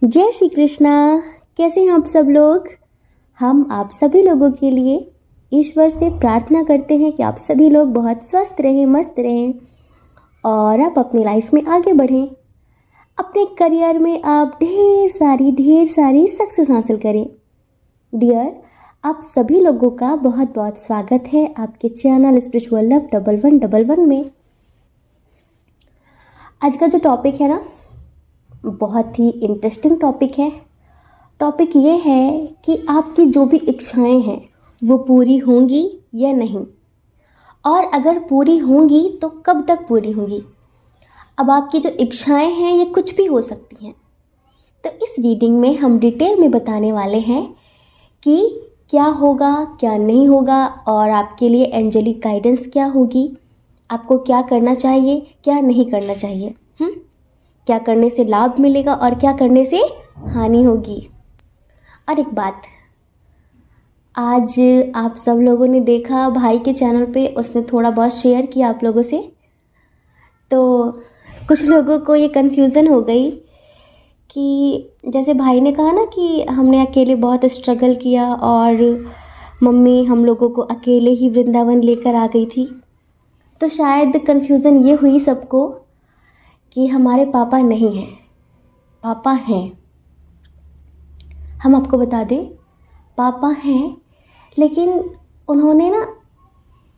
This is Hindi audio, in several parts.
जय श्री कृष्णा। कैसे हैं आप सब लोग। हम आप सभी लोगों के लिए ईश्वर से प्रार्थना करते हैं कि आप सभी लोग बहुत स्वस्थ रहें, मस्त रहें और आप अपनी लाइफ में आगे बढ़ें। अपने करियर में आप ढेर सारी सक्सेस हासिल करें। डियर, आप सभी लोगों का बहुत बहुत स्वागत है आपके चैनल स्पिरिचुअल लव 1111 में। आज का जो टॉपिक है ना, बहुत ही इंटरेस्टिंग टॉपिक है। टॉपिक ये है कि आपकी जो भी इच्छाएं हैं वो पूरी होंगी या नहीं, और अगर पूरी होंगी तो कब तक पूरी होंगी। अब आपकी जो इच्छाएं हैं ये कुछ भी हो सकती हैं। तो इस रीडिंग में हम डिटेल में बताने वाले हैं कि क्या होगा, क्या नहीं होगा, और आपके लिए एंजेलिक गाइडेंस क्या होगी, आपको क्या करना चाहिए, क्या नहीं करना चाहिए, क्या करने से लाभ मिलेगा और क्या करने से हानि होगी। और एक बात, आज आप सब लोगों ने देखा भाई के चैनल पे, उसने थोड़ा बहुत शेयर किया आप लोगों से, तो कुछ लोगों को ये कन्फ्यूज़न हो गई कि जैसे भाई ने कहा ना कि हमने अकेले बहुत स्ट्रगल किया और मम्मी हम लोगों को अकेले ही वृंदावन लेकर आ गई थी। तो शायद कन्फ्यूज़न ये हुई सबको कि हमारे पापा नहीं हैं, पापा हैं। हम आपको बता दें, पापा हैं, लेकिन उन्होंने ना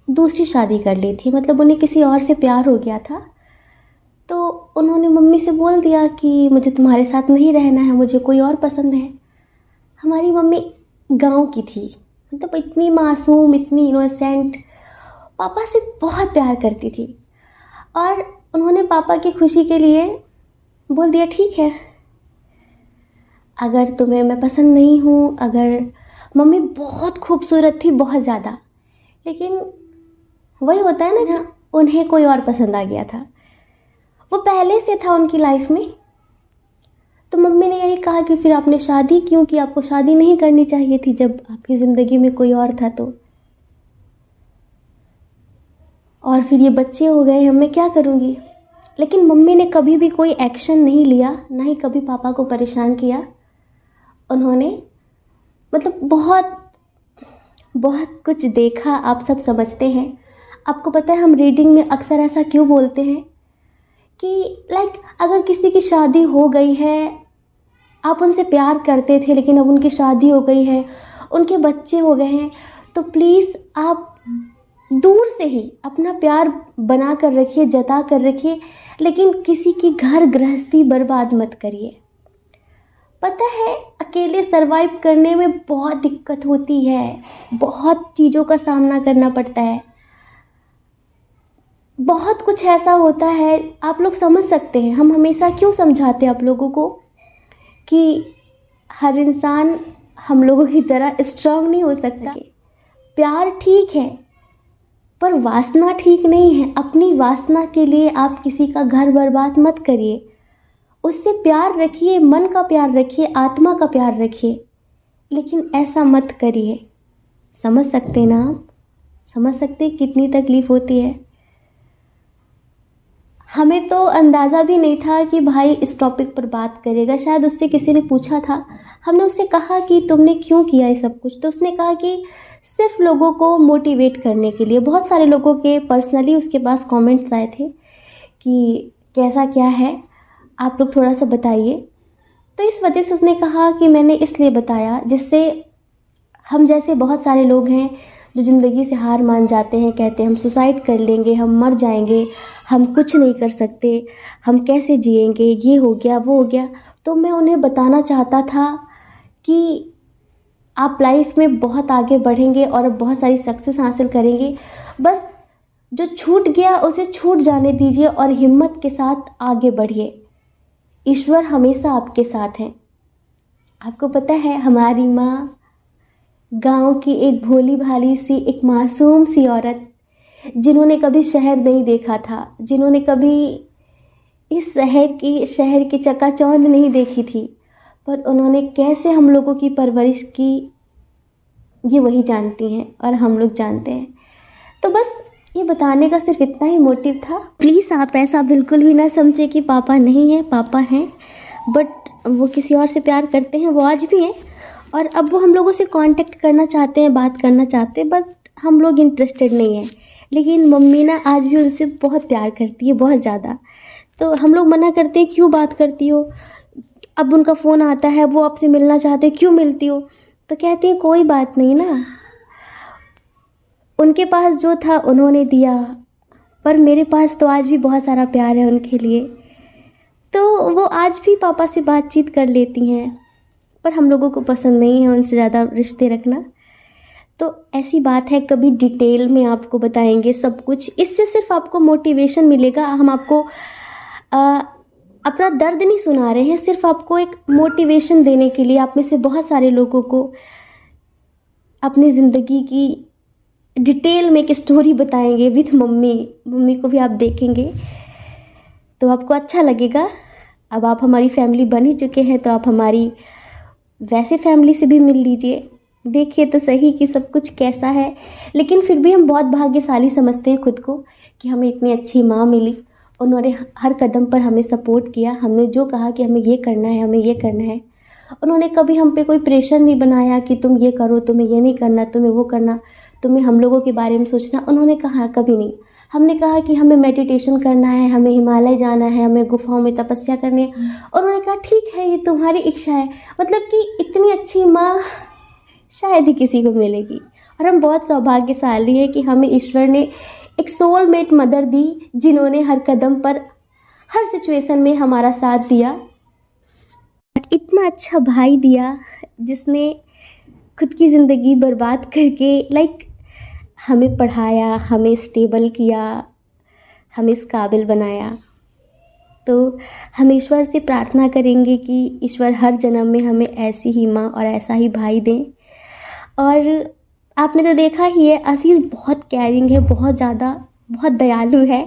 दूसरी शादी कर ली थी। मतलब उन्हें किसी और से प्यार हो गया था, तो उन्होंने मम्मी से बोल दिया कि मुझे तुम्हारे साथ नहीं रहना है, मुझे कोई और पसंद है। हमारी मम्मी गांव की थी, मतलब इतनी मासूम, इतनी इनोसेंट, पापा से बहुत प्यार करती थी। और उन्होंने पापा की खुशी के लिए बोल दिया, ठीक है, अगर तुम्हें मैं पसंद नहीं हूँ। अगर मम्मी बहुत खूबसूरत थी, बहुत ज़्यादा, लेकिन वही होता है ना, उन्हें कोई और पसंद आ गया था, वो पहले से था उनकी लाइफ में। तो मम्मी ने यही कहा कि फिर आपने शादी क्यों की, आपको शादी नहीं करनी चाहिए थी जब आपकी ज़िंदगी में कोई और था तो। और फिर ये बच्चे हो गए, अब मैं क्या करूँगी। लेकिन मम्मी ने कभी भी कोई एक्शन नहीं लिया, ना ही कभी पापा को परेशान किया। उन्होंने मतलब बहुत बहुत कुछ देखा, आप सब समझते हैं। आपको पता है हम रीडिंग में अक्सर ऐसा क्यों बोलते हैं कि अगर किसी की शादी हो गई है, आप उनसे प्यार करते थे लेकिन अब उनकी शादी हो गई है, उनके बच्चे हो गए हैं, तो प्लीज़ आप दूर से ही अपना प्यार बना कर रखिए, जता कर रखिए, लेकिन किसी की घर गृहस्थी बर्बाद मत करिए। पता है अकेले सरवाइव करने में बहुत दिक्कत होती है, बहुत चीज़ों का सामना करना पड़ता है, बहुत कुछ ऐसा होता है, आप लोग समझ सकते हैं। हम हमेशा क्यों समझाते हैं आप लोगों को कि हर इंसान हम लोगों की तरह स्ट्रांग नहीं हो सकता। प्यार ठीक है पर वासना ठीक नहीं है। अपनी वासना के लिए आप किसी का घर बर्बाद मत करिए, उससे प्यार रखिए, मन का प्यार रखिए, आत्मा का प्यार रखिए, लेकिन ऐसा मत करिए। समझ सकते ना आप, समझ सकते कितनी तकलीफ़ होती है। हमें तो अंदाज़ा भी नहीं था कि भाई इस टॉपिक पर बात करेगा। शायद उससे किसी ने पूछा था, हमने उससे कहा कि तुमने क्यों किया ये सब कुछ, तो उसने कहा कि सिर्फ लोगों को मोटिवेट करने के लिए। बहुत सारे लोगों के पर्सनली उसके पास कमेंट्स आए थे कि कैसा क्या है, आप लोग थोड़ा सा बताइए। तो इस वजह से उसने कहा कि मैंने इसलिए बताया, जिससे हम जैसे बहुत सारे लोग हैं जो ज़िंदगी से हार मान जाते हैं, कहते हैं हम सुसाइड कर लेंगे, हम मर जाएंगे, हम कुछ नहीं कर सकते, हम कैसे जिएंगे, ये हो गया वो हो गया। तो मैं उन्हें बताना चाहता था कि आप लाइफ में बहुत आगे बढ़ेंगे और बहुत सारी सक्सेस हासिल करेंगे। बस जो छूट गया उसे छूट जाने दीजिए और हिम्मत के साथ आगे बढ़िए। ईश्वर हमेशा आपके साथ हैं। आपको पता है हमारी माँ गांव की एक भोली भाली सी, एक मासूम सी औरत, जिन्होंने कभी शहर नहीं देखा था, जिन्होंने कभी इस शहर की चकाचौंध नहीं देखी थी, पर उन्होंने कैसे हम लोगों की परवरिश की ये वही जानती हैं और हम लोग जानते हैं। तो बस ये बताने का सिर्फ इतना ही मोटिव था। प्लीज़ आप ऐसा बिल्कुल भी ना समझे कि पापा नहीं हैं, पापा हैं, बट वो किसी और से प्यार करते हैं, वो आज भी हैं। और अब वो हम लोगों से कांटेक्ट करना चाहते हैं, बात करना चाहते हैं, बट हम लोग इंटरेस्टेड नहीं हैं। लेकिन मम्मी ना आज भी उनसे बहुत प्यार करती है, बहुत ज़्यादा। तो हम लोग मना करते हैं, क्यों बात करती हो? अब उनका फ़ोन आता है, वो आपसे मिलना चाहते हैं, क्यों मिलती हो? तो कहती हैं कोई बात नहीं ना, उनके पास जो था उन्होंने दिया, पर मेरे पास तो आज भी बहुत सारा प्यार है उनके लिए। तो वो आज भी पापा से बातचीत कर लेती हैं, पर हम लोगों को पसंद नहीं है उनसे ज़्यादा रिश्ते रखना। तो ऐसी बात है, कभी डिटेल में आपको बताएंगे सब कुछ। इससे सिर्फ आपको मोटिवेशन मिलेगा। हम आपको अपना दर्द नहीं सुना रहे हैं, सिर्फ आपको एक मोटिवेशन देने के लिए। आप में से बहुत सारे लोगों को अपनी ज़िंदगी की डिटेल में एक स्टोरी बताएंगे विथ मम्मी। मम्मी को भी आप देखेंगे तो आपको अच्छा लगेगा। अब आप हमारी फैमिली बन ही चुके हैं, तो आप हमारी वैसे फैमिली से भी मिल लीजिए, देखिए तो सही कि सब कुछ कैसा है। लेकिन फिर भी हम बहुत भाग्यशाली समझते हैं खुद को कि हमें इतनी अच्छी माँ मिली। उन्होंने हर कदम पर हमें सपोर्ट किया। हमने जो कहा कि हमें ये करना है, हमें ये करना है, उन्होंने कभी हम पे कोई प्रेशर नहीं बनाया कि तुम ये करो, तुम्हें ये नहीं करना, तुम्हें वो करना, तुम्हें हम लोगों के बारे में सोचना। उन्होंने कहा कभी नहीं। हमने कहा कि हमें मेडिटेशन करना है, हमें हिमालय जाना है, हमें गुफाओं में तपस्या करनी है, और उन्होंने कहा ठीक है, ये तुम्हारी इच्छा है। मतलब कि इतनी अच्छी माँ शायद ही किसी को मिलेगी। और हम बहुत सौभाग्यशाली हैं कि हमें ईश्वर ने एक सोलमेट मदर दी, जिन्होंने हर कदम पर, हर सिचुएशन में हमारा साथ दिया। इतना अच्छा भाई दिया जिसने खुद की ज़िंदगी बर्बाद करके हमें पढ़ाया, हमें स्टेबल किया, हमें इस काबिल बनाया। तो हम ईश्वर से प्रार्थना करेंगे कि ईश्वर हर जन्म में हमें ऐसी ही माँ और ऐसा ही भाई दें। और आपने तो देखा ही है, असीस बहुत केयरिंग है, बहुत ज़्यादा, बहुत दयालु है,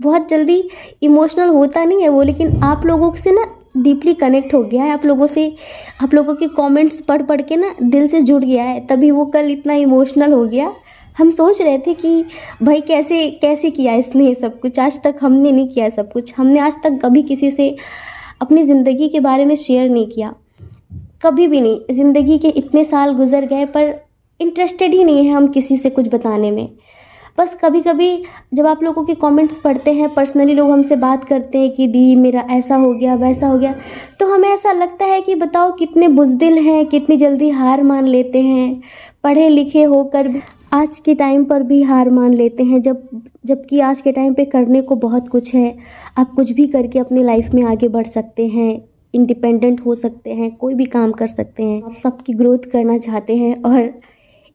बहुत जल्दी इमोशनल होता नहीं है वो, लेकिन आप लोगों से ना डीपली कनेक्ट हो गया है। आप लोगों के कमेंट्स पढ़ पढ़ के ना दिल से जुड़ गया है, तभी वो कल इतना इमोशनल हो गया। हम सोच रहे थे कि भाई कैसे कैसे किया इसने ये सब कुछ। आज तक हमने नहीं किया सब कुछ। हमने आज तक कभी किसी से अपनी ज़िंदगी के बारे में शेयर नहीं किया, कभी भी नहीं। ज़िंदगी के इतने साल गुजर गए पर इंटरेस्टेड ही नहीं है हम किसी से कुछ बताने में। बस कभी कभी जब आप लोगों के कमेंट्स पढ़ते हैं, पर्सनली लोग हमसे बात करते हैं कि दी मेरा ऐसा हो गया, वैसा हो गया, तो हमें ऐसा लगता है कि बताओ कितने बुज़दिल हैं, कितनी जल्दी हार मान लेते हैं। पढ़े लिखे होकर भी आज के टाइम पर भी हार मान लेते हैं, जबकि आज के टाइम पे करने को बहुत कुछ है। आप कुछ भी करके अपनी लाइफ में आगे बढ़ सकते हैं, इंडिपेंडेंट हो सकते हैं, कोई भी काम कर सकते हैं। आप सबकी ग्रोथ करना चाहते हैं, और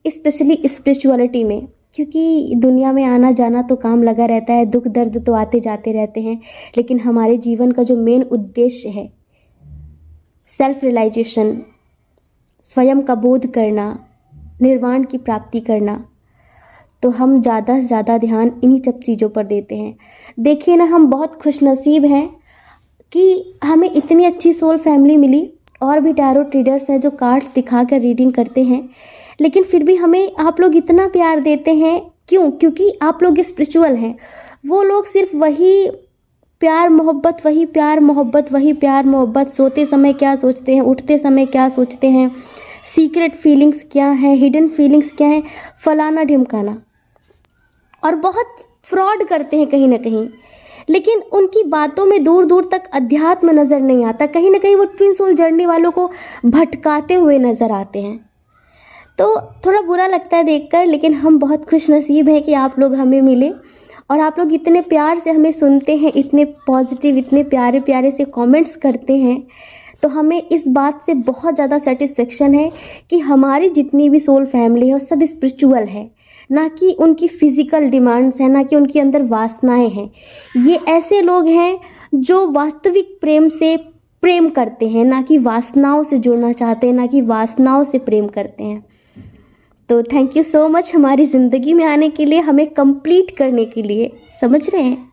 स्पेशली स्पिरिचुअलिटी में, क्योंकि दुनिया में आना जाना तो काम लगा रहता है, दुख दर्द तो आते जाते रहते हैं, लेकिन हमारे जीवन का जो मेन उद्देश्य है, सेल्फ रियलाइजेशन, स्वयं का बोध करना, निर्वाण की प्राप्ति करना, तो हम ज़्यादा से ज़्यादा ध्यान इन्हीं सब चीज़ों पर देते हैं। देखिए ना, हम बहुत खुशनसीब हैं कि हमें इतनी अच्छी सोल फैमिली मिली। और भी टैरो ट्रीडर्स हैं जो कार्ड्स दिखाकर रीडिंग करते हैं, लेकिन फिर भी हमें आप लोग इतना प्यार देते हैं। क्यों? क्योंकि आप लोग स्पिरिचुअल हैं। वो लोग सिर्फ वही प्यार मोहब्बत, वही प्यार मोहब्बत, वही प्यार मोहब्बत, सोते समय क्या सोचते हैं, उठते समय क्या सोचते हैं, सीक्रेट फीलिंग्स क्या है, हिडन फीलिंग्स क्या है, फलाना ढिमकाना, और बहुत फ्रॉड करते हैं कहीं ना कहीं। लेकिन उनकी बातों में दूर दूर तक अध्यात्म नज़र नहीं आता। कहीं ना कहीं वो ट्विन सोल जर्नी वालों को भटकाते हुए नज़र आते हैं। तो थोड़ा बुरा लगता है देखकर, लेकिन हम बहुत खुश नसीब हैं कि आप लोग हमें मिले, और आप लोग इतने प्यार से हमें सुनते हैं, इतने पॉजिटिव, इतने प्यारे प्यारे से कमेंट्स करते हैं। तो हमें इस बात से बहुत ज़्यादा सेटिस्फेक्शन है कि हमारी जितनी भी सोल फैमिली है वो सब स्पिरिचुअल है, ना कि उनकी फिज़िकल डिमांड्स हैं, ना कि उनके अंदर वासनाएं हैं। ये ऐसे लोग हैं जो वास्तविक प्रेम से प्रेम करते हैं, ना कि वासनाओं से जुड़ना चाहते हैं, ना कि वासनाओं से प्रेम करते हैं। तो थैंक यू सो मच हमारी ज़िंदगी में आने के लिए, हमें कंप्लीट करने के लिए, समझ रहे हैं।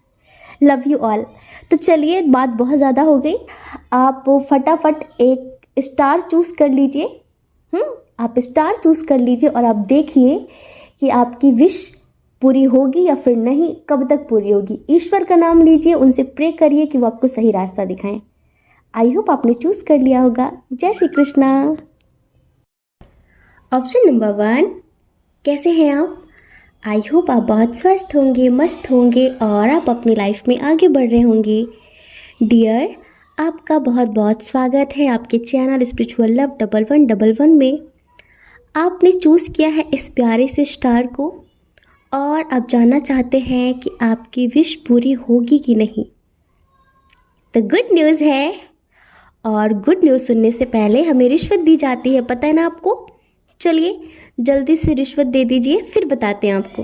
Love you all. तो चलिए, बात बहुत ज़्यादा हो गई। आप फटाफट एक स्टार चूज़ कर लीजिए। आप स्टार चूज़ कर लीजिए और आप देखिए कि आपकी विश पूरी होगी या फिर नहीं, कब तक पूरी होगी। ईश्वर का नाम लीजिए, उनसे प्रे करिए कि वो आपको सही रास्ता दिखाएं। आई होप आपने चूज कर लिया होगा। जय श्री कृष्णा। ऑप्शन नंबर 1, कैसे हैं आप? आई होप आप बहुत स्वस्थ होंगे, मस्त होंगे और आप अपनी लाइफ में आगे बढ़ रहे होंगे। डियर, आपका बहुत बहुत स्वागत है आपके चैनल स्पिरिचुअल लव 1111 में। आपने चूज़ किया है इस प्यारे से स्टार को और आप जानना चाहते हैं कि आपकी विश पूरी होगी कि नहीं। तो गुड न्यूज़ है, और गुड न्यूज़ सुनने से पहले हमें रिश्वत दी जाती है, पता है ना आपको। चलिए जल्दी से रिश्वत दे दीजिए, फिर बताते हैं आपको।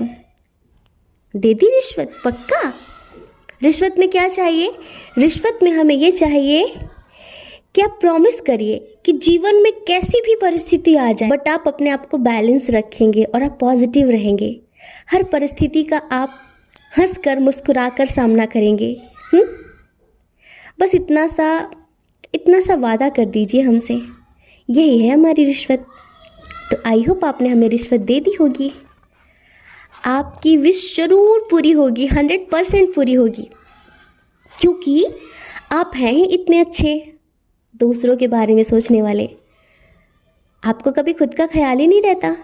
दे दी रिश्वत? पक्का? रिश्वत में क्या चाहिए? रिश्वत में हमें ये चाहिए कि आप प्रॉमिस करिए कि जीवन में कैसी भी परिस्थिति आ जाए बट आप अपने आप को बैलेंस रखेंगे और आप पॉजिटिव रहेंगे। हर परिस्थिति का आप हंसकर मुस्कुराकर सामना करेंगे। बस इतना सा वादा कर दीजिए हमसे। यही है हमारी रिश्वत। तो आई होप आपने हमें रिश्वत दे दी होगी। आपकी विश जरूर पूरी होगी, 100% पूरी होगी, क्योंकि आप हैं ही इतने अच्छे, दूसरों के बारे में सोचने वाले। आपको कभी खुद का ख्याल ही नहीं रहता,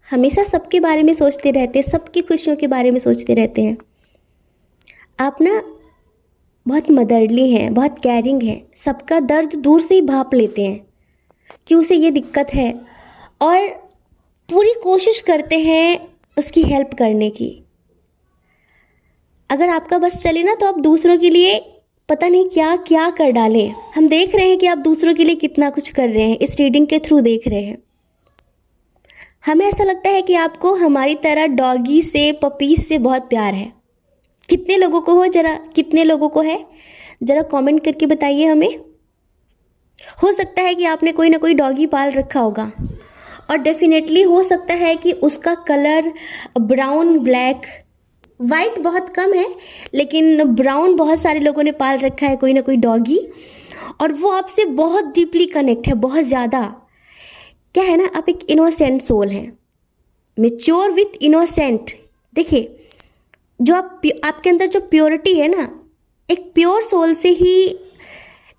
हमेशा सबके बारे में सोचते रहते हैं, सबकी खुशियों के बारे में सोचते रहते हैं। आप ना बहुत मदरली हैं, बहुत केयरिंग हैं, सबका दर्द दूर से ही भांप लेते हैं कि उसे ये दिक्कत है और पूरी कोशिश करते हैं उसकी हेल्प करने की। अगर आपका बस चले ना तो आप दूसरों के लिए पता नहीं क्या क्या कर डालें। हम देख रहे हैं कि आप दूसरों के लिए कितना कुछ कर रहे हैं, इस रीडिंग के थ्रू देख रहे हैं। हमें ऐसा लगता है कि आपको हमारी तरह डॉगी से, पपीज से बहुत प्यार है। कितने लोगों को हो, जरा कितने लोगों को है, जरा कमेंट करके बताइए हमें। हो सकता है कि आपने कोई ना कोई डॉगी पाल रखा होगा और डेफिनेटली हो सकता है कि उसका कलर ब्राउन, ब्लैक, वाइट बहुत कम है, लेकिन ब्राउन बहुत सारे लोगों ने पाल रखा है, कोई ना कोई डॉगी, और वो आपसे बहुत डीपली कनेक्ट है, बहुत ज़्यादा। क्या है ना, आप एक इनोसेंट सोल हैं, मैच्योर विथ इनोसेंट। देखिए, जो आपके अंदर जो प्योरिटी है ना, एक प्योर सोल से ही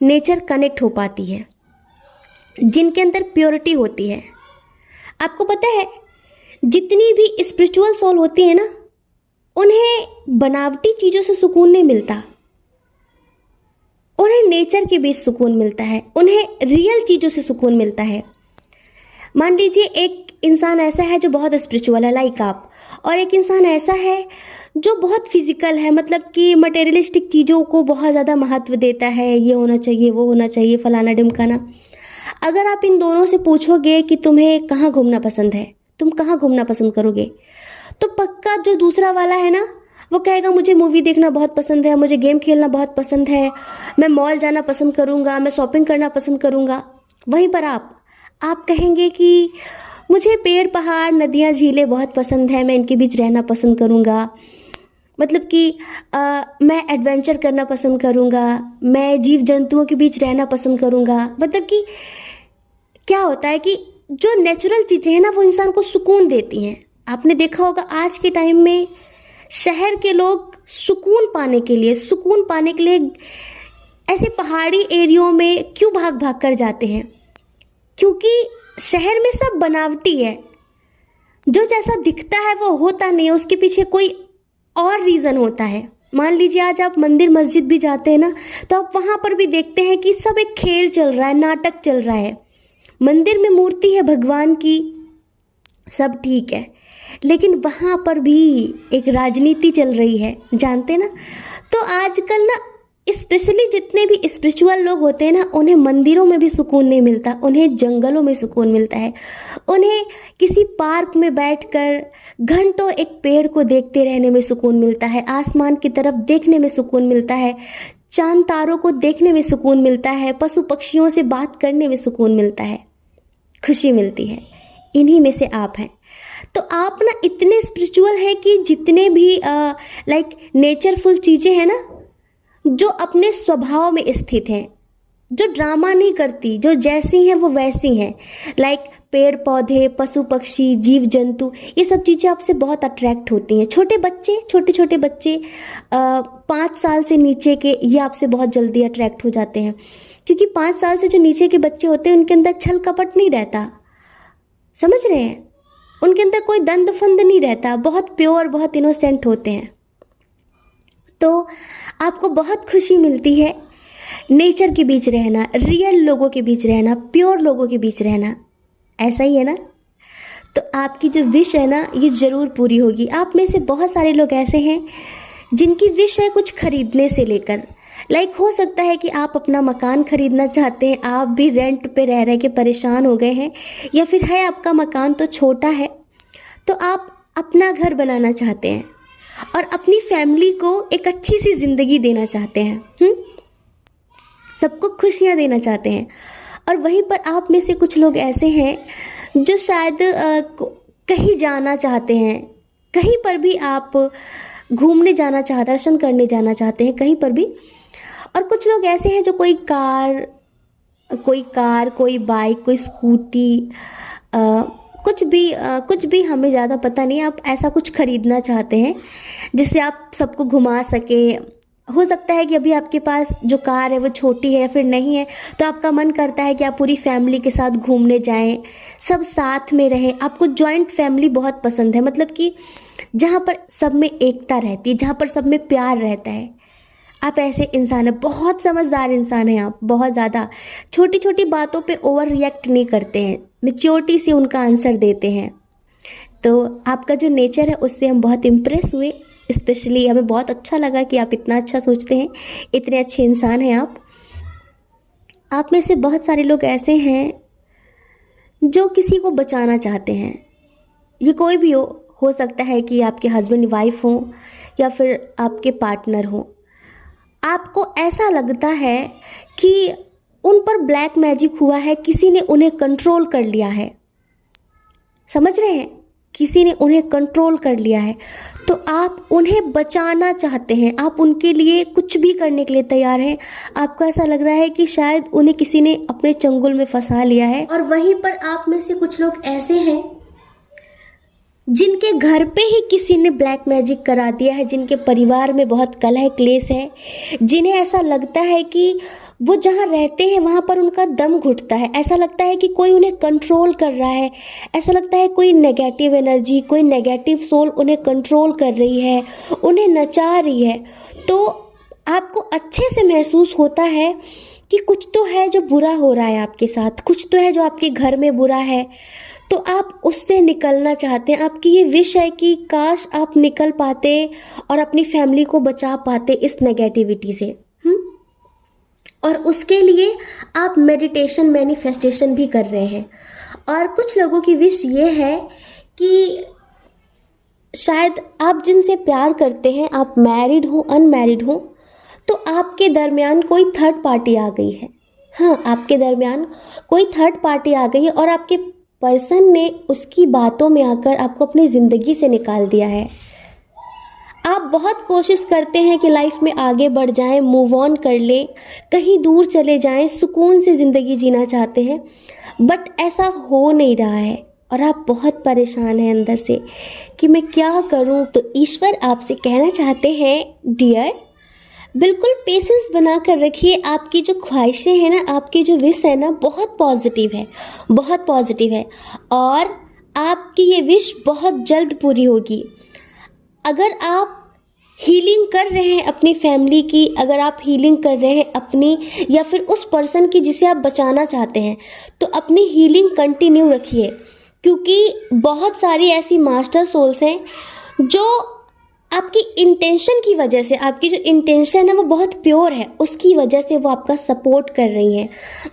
नेचर कनेक्ट हो पाती है। जिनके अंदर प्योरिटी होती है, आपको पता है जितनी भी स्पिरिचुअल सोल होती है ना, उन्हें बनावटी चीज़ों से सुकून नहीं मिलता, उन्हें नेचर के बीच सुकून मिलता है, उन्हें रियल चीज़ों से सुकून मिलता है। मान लीजिए एक इंसान ऐसा है जो बहुत स्पिरिचुअल है, लाइक आप, और एक इंसान ऐसा है जो बहुत फिजिकल है, मतलब कि मटेरियलिस्टिक चीज़ों को बहुत ज़्यादा महत्व देता है, ये होना चाहिए, वो होना चाहिए, फलाना ढिमकाना। अगर आप इन दोनों से पूछोगे कि तुम्हें कहाँ घूमना पसंद है, तुम कहाँ घूमना पसंद करोगे, तो पक्का जो दूसरा वाला है ना, वो कहेगा मुझे मूवी देखना बहुत पसंद है, मुझे गेम खेलना बहुत पसंद है, मैं मॉल जाना पसंद करूँगा, मैं शॉपिंग करना पसंद करूँगा। वहीं पर आप कहेंगे कि मुझे पेड़, पहाड़, नदियाँ, झीलें बहुत पसंद है, मैं इनके बीच रहना पसंद करूँगा, मतलब कि मैं एडवेंचर करना पसंद करूँगा, मैं जीव जंतुओं के बीच रहना पसंद करूँगा। मतलब कि क्या होता है कि जो नेचुरल चीज़ें हैं ना, वो इंसान को सुकून देती हैं। आपने देखा होगा आज के टाइम में शहर के लोग सुकून पाने के लिए ऐसे पहाड़ी एरियो में क्यों भाग भाग कर जाते हैं, क्योंकि शहर में सब बनावटी है, जो जैसा दिखता है वो होता नहीं है, उसके पीछे कोई और रीज़न होता है। मान लीजिए आज आप मंदिर मस्जिद भी जाते हैं ना, तो आप वहाँ पर भी देखते हैं कि सब एक खेल चल रहा है, नाटक चल रहा है। मंदिर में मूर्ति है भगवान की, सब ठीक है, लेकिन वहाँ पर भी एक राजनीति चल रही है, जानते ना। तो आजकल ना स्पेशली जितने भी स्पिरिचुअल लोग होते हैं ना, उन्हें मंदिरों में भी सुकून नहीं मिलता, उन्हें जंगलों में सुकून मिलता है, उन्हें किसी पार्क में बैठकर घंटों एक पेड़ को देखते रहने में सुकून मिलता है, आसमान की तरफ देखने में सुकून मिलता है, चांद तारों को देखने में सुकून मिलता है, पशु पक्षियों से बात करने में सुकून मिलता है, खुशी मिलती है। इन्हीं में से आप हैं। तो आप ना इतने स्पिरिचुअल हैं कि जितने भी लाइक नेचरफुल चीज़ें हैं ना, जो अपने स्वभाव में स्थित हैं, जो ड्रामा नहीं करती, जो जैसी हैं वो वैसी हैं, लाइक पेड़ पौधे, पशु पक्षी, जीव जंतु, ये सब चीज़ें आपसे बहुत अट्रैक्ट होती हैं। छोटे बच्चे, छोटे बच्चे 5 साल से नीचे के, ये आपसे बहुत जल्दी अट्रैक्ट हो जाते हैं। क्योंकि 5 साल से जो नीचे के बच्चे होते हैं उनके अंदर छल कपट नहीं रहता, समझ रहे हैं, उनके अंदर कोई दंड फंद नहीं रहता, बहुत प्योर, बहुत इनोसेंट होते हैं। तो आपको बहुत खुशी मिलती है नेचर के बीच रहना, रियल लोगों के बीच रहना, प्योर लोगों के बीच रहना, ऐसा ही है ना। तो आपकी जो विश है ना ये ज़रूर पूरी होगी। आप में से बहुत सारे लोग ऐसे हैं जिनकी विश है कुछ खरीदने से लेकर, लाइक हो सकता है कि आप अपना मकान खरीदना चाहते हैं, आप भी रेंट पे रह रह के परेशान हो गए हैं, या फिर है आपका मकान तो छोटा है तो आप अपना घर बनाना चाहते हैं और अपनी फैमिली को एक अच्छी सी ज़िंदगी देना चाहते हैं, सबको खुशियाँ देना चाहते हैं। और वहीं पर आप में से कुछ लोग ऐसे हैं जो शायद कहीं जाना चाहते हैं, कहीं पर भी आप घूमने जाना चाहते, दर्शन करने जाना चाहते हैं कहीं पर भी। और कुछ लोग ऐसे हैं जो कोई कार, कोई बाइक, कोई स्कूटी, कुछ भी हमें ज़्यादा पता नहीं, आप ऐसा कुछ खरीदना चाहते हैं जिससे आप सबको घुमा सके। हो सकता है कि अभी आपके पास जो कार है वो छोटी है या फिर नहीं है, तो आपका मन करता है कि आप पूरी फैमिली के साथ घूमने जाएं, सब साथ में रहें। आपको जॉइंट फैमिली बहुत पसंद है, मतलब कि जहाँ पर सब में एकता रहती है, जहाँ पर सब में प्यार रहता है। आप ऐसे इंसान हैं, बहुत समझदार इंसान हैं आप, बहुत ज़्यादा छोटी छोटी बातों पे ओवर रिएक्ट नहीं करते हैं, मैच्योरिटी से उनका आंसर देते हैं। तो आपका जो नेचर है उससे हम बहुत इम्प्रेस हुए, स्पेशली हमें बहुत अच्छा लगा कि आप इतना अच्छा सोचते हैं, इतने अच्छे इंसान हैं आप में से बहुत सारे लोग ऐसे हैं जो किसी को बचाना चाहते हैं। ये कोई भी हो सकता है कि आपके हस्बैंड वाइफ हो या फिर आपके पार्टनर हो। आपको ऐसा लगता है कि उन पर ब्लैक मैजिक हुआ है, किसी ने उन्हें कंट्रोल कर लिया है, समझ रहे हैं, किसी ने उन्हें कंट्रोल कर लिया है। तो आप उन्हें बचाना चाहते हैं, आप उनके लिए कुछ भी करने के लिए तैयार हैं। आपको ऐसा लग रहा है कि शायद उन्हें किसी ने अपने चंगुल में फंसा लिया है। और वहीं पर आप में से कुछ लोग ऐसे हैं जिनके घर पे ही किसी ने ब्लैक मैजिक करा दिया है, जिनके परिवार में बहुत कलह क्लेश है, जिन्हें ऐसा लगता है कि वो जहाँ रहते हैं वहाँ पर उनका दम घुटता है, ऐसा लगता है कि कोई उन्हें कंट्रोल कर रहा है, ऐसा लगता है कोई नेगेटिव एनर्जी, कोई नेगेटिव सोल उन्हें कंट्रोल कर रही है, उन्हें नचा रही है। तो आपको अच्छे से महसूस होता है कि कुछ तो है जो बुरा हो रहा है आपके साथ, कुछ तो है जो आपके घर में बुरा है, तो आप उससे निकलना चाहते हैं। आपकी ये विश है कि काश आप निकल पाते और अपनी फैमिली को बचा पाते इस नेगेटिविटी से। और उसके लिए आप मेडिटेशन, मैनिफेस्टेशन भी कर रहे हैं। और कुछ लोगों की विश ये है कि शायद आप जिनसे प्यार करते हैं, आप मैरिड हो, अनमैरिड हो, तो आपके दरमियान कोई थर्ड पार्टी आ गई है। हाँ, आपके दरमियान कोई थर्ड पार्टी आ गई है और आपके पर्सन ने उसकी बातों में आकर आपको अपनी ज़िंदगी से निकाल दिया है। आप बहुत कोशिश करते हैं कि लाइफ में आगे बढ़ जाएं, मूव ऑन कर लें, कहीं दूर चले जाएं, सुकून से ज़िंदगी जीना चाहते हैं, बट ऐसा हो नहीं रहा है और आप बहुत परेशान हैं अंदर से कि मैं क्या करूं। तो ईश्वर आपसे कहना चाहते हैं, डियर, बिल्कुल पेशेंस बना कर रखिए। आपकी जो ख्वाहिशें हैं ना, आपकी जो विश है ना, बहुत पॉजिटिव है, बहुत पॉजिटिव है और आपकी ये विश बहुत जल्द पूरी होगी। अगर आप हीलिंग कर रहे हैं अपनी फैमिली की, अगर आप हीलिंग कर रहे हैं अपनी या फिर उस पर्सन की जिसे आप बचाना चाहते हैं, तो अपनी हीलिंग कंटिन्यू रखिए, क्योंकि बहुत सारी ऐसी मास्टर सोल्स हैं जो आपकी इंटेंशन की वजह से, आपकी जो इंटेंशन है वो बहुत प्योर है, उसकी वजह से वो आपका सपोर्ट कर रही हैं।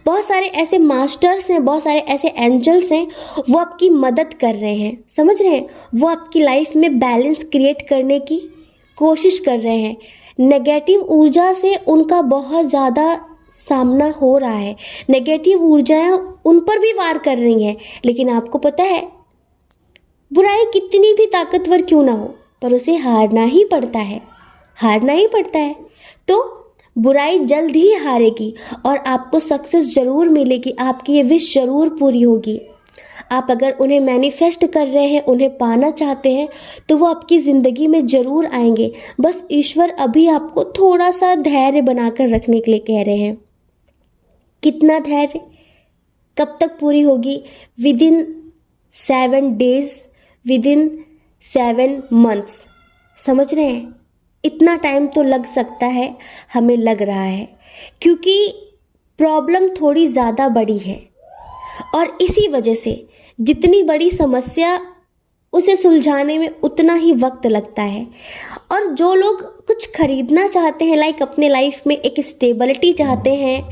बहुत सारे ऐसे मास्टर्स हैं, बहुत सारे ऐसे एंजल्स हैं, वो आपकी मदद कर रहे हैं, समझ रहे हैं, वो आपकी लाइफ में बैलेंस क्रिएट करने की कोशिश कर रहे हैं। नेगेटिव ऊर्जा से उनका बहुत ज़्यादा सामना हो रहा है, नेगेटिव ऊर्जाएं उन पर भी वार कर रही हैं, लेकिन आपको पता है बुराई कितनी भी ताकतवर क्यों ना हो, पर उसे हारना ही पड़ता है, हारना ही पड़ता है। तो बुराई जल्द ही हारेगी और आपको सक्सेस ज़रूर मिलेगी, आपकी ये विश ज़रूर पूरी होगी। आप अगर उन्हें मैनिफेस्ट कर रहे हैं, उन्हें पाना चाहते हैं, तो वो आपकी ज़िंदगी में ज़रूर आएंगे। बस ईश्वर अभी आपको थोड़ा सा धैर्य बनाकर रखने के लिए कह रहे हैं। कितना धैर्य, कब तक पूरी होगी? With in 7 days, with in 7 months. समझ रहे हैं? इतना टाइम तो लग सकता है, हमें लग रहा है, क्योंकि प्रॉब्लम थोड़ी ज़्यादा बड़ी है और इसी वजह से जितनी बड़ी समस्या, उसे सुलझाने में उतना ही वक्त लगता है। और जो लोग कुछ खरीदना चाहते हैं, लाइक अपने लाइफ में एक स्टेबिलिटी चाहते हैं,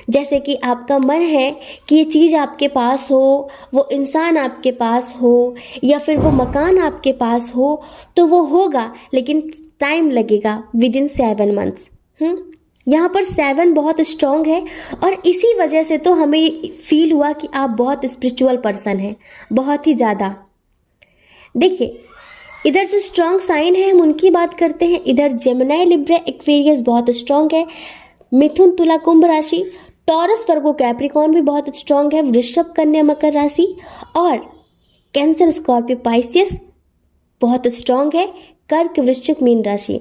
जैसे कि आपका मन है कि ये चीज़ आपके पास हो, वो इंसान आपके पास हो, या फिर वो मकान आपके पास हो, तो वो होगा, लेकिन टाइम लगेगा, विद इन 7 मंथ्स। यहाँ पर 7 बहुत स्ट्रॉन्ग है और इसी वजह से तो हमें फील हुआ कि आप बहुत स्पिरिचुअल पर्सन हैं, बहुत ही ज़्यादा। देखिए, इधर जो स्ट्रॉन्ग साइन है हम उनकी बात करते हैं। इधर जेमिनी, लिब्रा, एक्वेरियस बहुत स्ट्रॉन्ग है। मिथुन, तुला, कुंभ राशि, टॉरस, वर्गो, कैप्रिकॉर्न भी बहुत स्ट्रॉन्ग है। वृषभ, कन्या, मकर राशि और कैंसर, स्कॉर्पियो, पाइसियस बहुत स्ट्रॉन्ग है। कर्क, वृश्चिक, मीन राशि।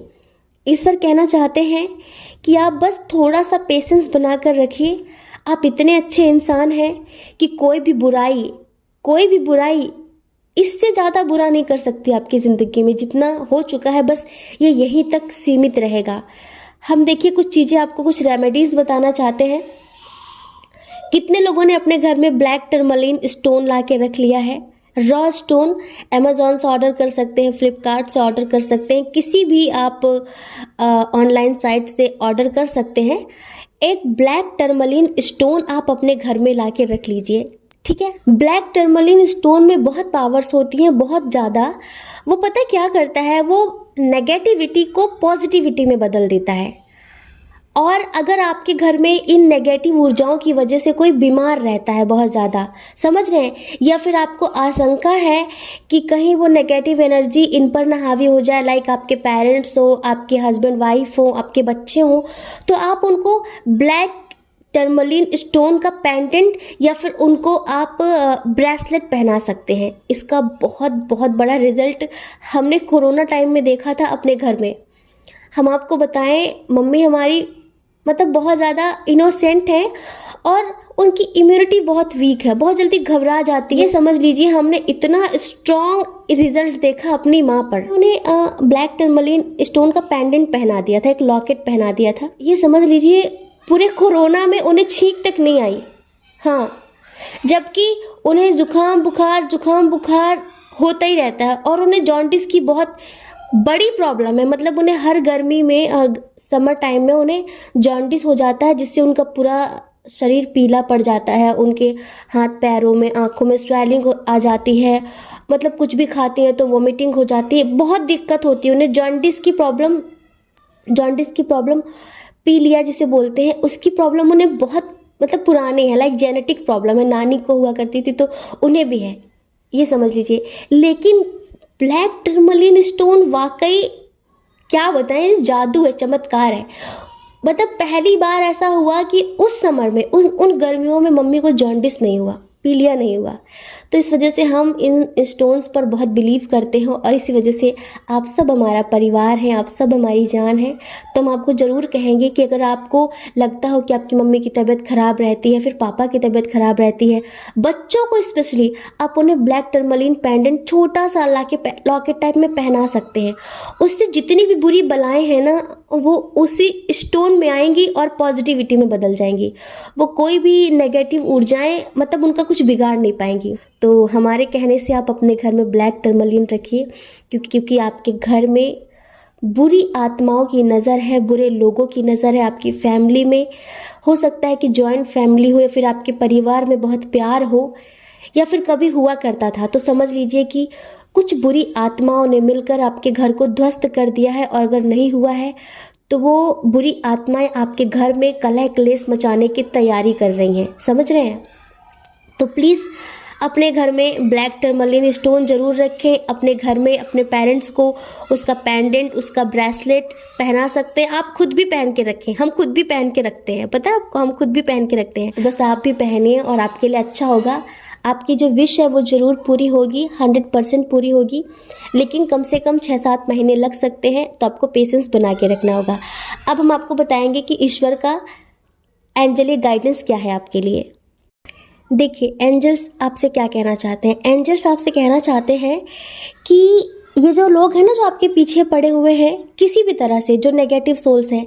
ईश्वर कहना चाहते हैं कि आप बस थोड़ा सा पेशेंस बनाकर रखिए। आप इतने अच्छे इंसान हैं कि कोई भी बुराई इससे ज़्यादा बुरा नहीं कर सकती आपकी ज़िंदगी में। जितना हो चुका है बस ये यहीं तक सीमित रहेगा। हम देखिए कुछ चीज़ें, आपको कुछ रेमेडीज़ बताना चाहते हैं। कितने लोगों ने अपने घर में ब्लैक टर्मलिन स्टोन ला के रख लिया है? रॉ स्टोन अमेज़ॉन से ऑर्डर कर सकते हैं, फ्लिपकार्ट से ऑर्डर कर सकते हैं, किसी भी आप ऑनलाइन साइट से ऑर्डर कर सकते हैं। एक ब्लैक टर्मलिन स्टोन आप अपने घर में ला के रख लीजिए, ठीक है। ब्लैक टर्मलिन स्टोन में बहुत पावर्स होती हैं, बहुत ज़्यादा। वो पता है क्या करता है? वो नेगेटिविटी को पॉजिटिविटी में बदल देता है। और अगर आपके घर में इन नेगेटिव ऊर्जाओं की वजह से कोई बीमार रहता है बहुत ज़्यादा, समझ रहे हैं, या फिर आपको आशंका है कि कहीं वो नेगेटिव एनर्जी इन पर ना हावी हो जाए, लाइक आपके पेरेंट्स हो, आपके हस्बैंड वाइफ हो, आपके बच्चे हो, तो आप उनको ब्लैक टर्मलिन स्टोन का पेंडेंट या फिर उनको आप ब्रेसलेट पहना सकते हैं। इसका बहुत बहुत बड़ा रिजल्ट हमने कोरोना टाइम में देखा था अपने घर में। हम आपको बताएं, मम्मी हमारी मतलब बहुत ज़्यादा इनोसेंट है और उनकी इम्यूनिटी बहुत वीक है, बहुत जल्दी घबरा जाती है। समझ लीजिए हमने इतना स्ट्रॉन्ग रिजल्ट देखा अपनी माँ पर। उन्हें ब्लैक टर्मलिन स्टोन का पेंडेंट पहना दिया था, एक लॉकेट पहना दिया था। ये समझ लीजिए पूरे कोरोना में उन्हें छींक तक नहीं आई। हाँ, जबकि उन्हें जुकाम बुखार होता ही रहता है और उन्हें जॉन्डिस की बहुत बड़ी प्रॉब्लम है। मतलब उन्हें हर गर्मी में, समर टाइम में उन्हें जॉन्डिस हो जाता है, जिससे उनका पूरा शरीर पीला पड़ जाता है। उनके हाथ पैरों में, आँखों में स्वेलिंग आ जाती है। मतलब कुछ भी खाती हैं तो वोमिटिंग हो जाती है, बहुत दिक्कत होती है उन्हें। जॉन्डिस की प्रॉब्लम पीलिया जिसे बोलते हैं, उसकी प्रॉब्लम उन्हें बहुत मतलब पुरानी है, लाइक जेनेटिक प्रॉब्लम है। नानी को हुआ करती थी तो उन्हें भी है, ये समझ लीजिए। लेकिन ब्लैक टर्मलिन स्टोन वाकई क्या बताएं, जादू है, चमत्कार है। मतलब पहली बार ऐसा हुआ कि उस समर में, उन गर्मियों में मम्मी को जॉन्डिस नहीं हुआ, पीलिया नहीं हुआ। तो इस वजह से हम इन स्टोन्स पर बहुत बिलीव करते हैं और इसी वजह से आप सब हमारा परिवार हैं, आप सब हमारी जान हैं। तो हम आपको ज़रूर कहेंगे कि अगर आपको लगता हो कि आपकी मम्मी की तबीयत ख़राब रहती है, फिर पापा की तबीयत ख़राब रहती है, बच्चों को स्पेशली आप उन्हें ब्लैक टर्मलिन पेंडेंट छोटा सा लॉकेट टाइप में पहना सकते हैं। उससे जितनी भी बुरी बलाएँ हैं ना, वो उसी स्टोन में आएंगी और पॉजिटिविटी में बदल जाएंगी। वो कोई भी नेगेटिव ऊर्जाएं मतलब उनका कुछ बिगाड़ नहीं पाएंगी। तो हमारे कहने से आप अपने घर में ब्लैक टर्मलिन रखिए, क्योंकि आपके घर में बुरी आत्माओं की नज़र है, बुरे लोगों की नज़र है। आपकी फैमिली में हो सकता है कि जॉइंट फैमिली हो, या फिर आपके परिवार में बहुत प्यार हो, या फिर कभी हुआ करता था, तो समझ लीजिए कि कुछ बुरी आत्माओं ने मिलकर आपके घर को ध्वस्त कर दिया है। और अगर नहीं हुआ है तो वो बुरी आत्माएं आपके घर में कलह क्लेश मचाने की तैयारी कर रही हैं, समझ रहे हैं। तो प्लीज़ अपने घर में ब्लैक टर्मलिन स्टोन ज़रूर रखें। अपने घर में अपने पेरेंट्स को उसका पेंडेंट, उसका ब्रेसलेट पहना सकते हैं। आप खुद भी पहन के रखें, हम खुद भी पहन के रखते हैं, पता है आपको, हम खुद भी पहन के रखते हैं। तो बस आप भी पहनिए और आपके लिए अच्छा होगा। आपकी जो विश है वो ज़रूर पूरी होगी, 100% पूरी होगी। लेकिन कम से कम 6-7 महीने लग सकते हैं, तो आपको पेशेंस बना के रखना होगा। अब हम आपको बताएंगे कि ईश्वर का एंजल ये गाइडेंस क्या है आपके लिए? देखिए एंजल्स आपसे क्या कहना चाहते हैं। एंजल्स आपसे कहना चाहते हैं कि ये जो लोग हैं ना, जो आपके पीछे पड़े हुए हैं किसी भी तरह से, जो नेगेटिव सोल्स हैं,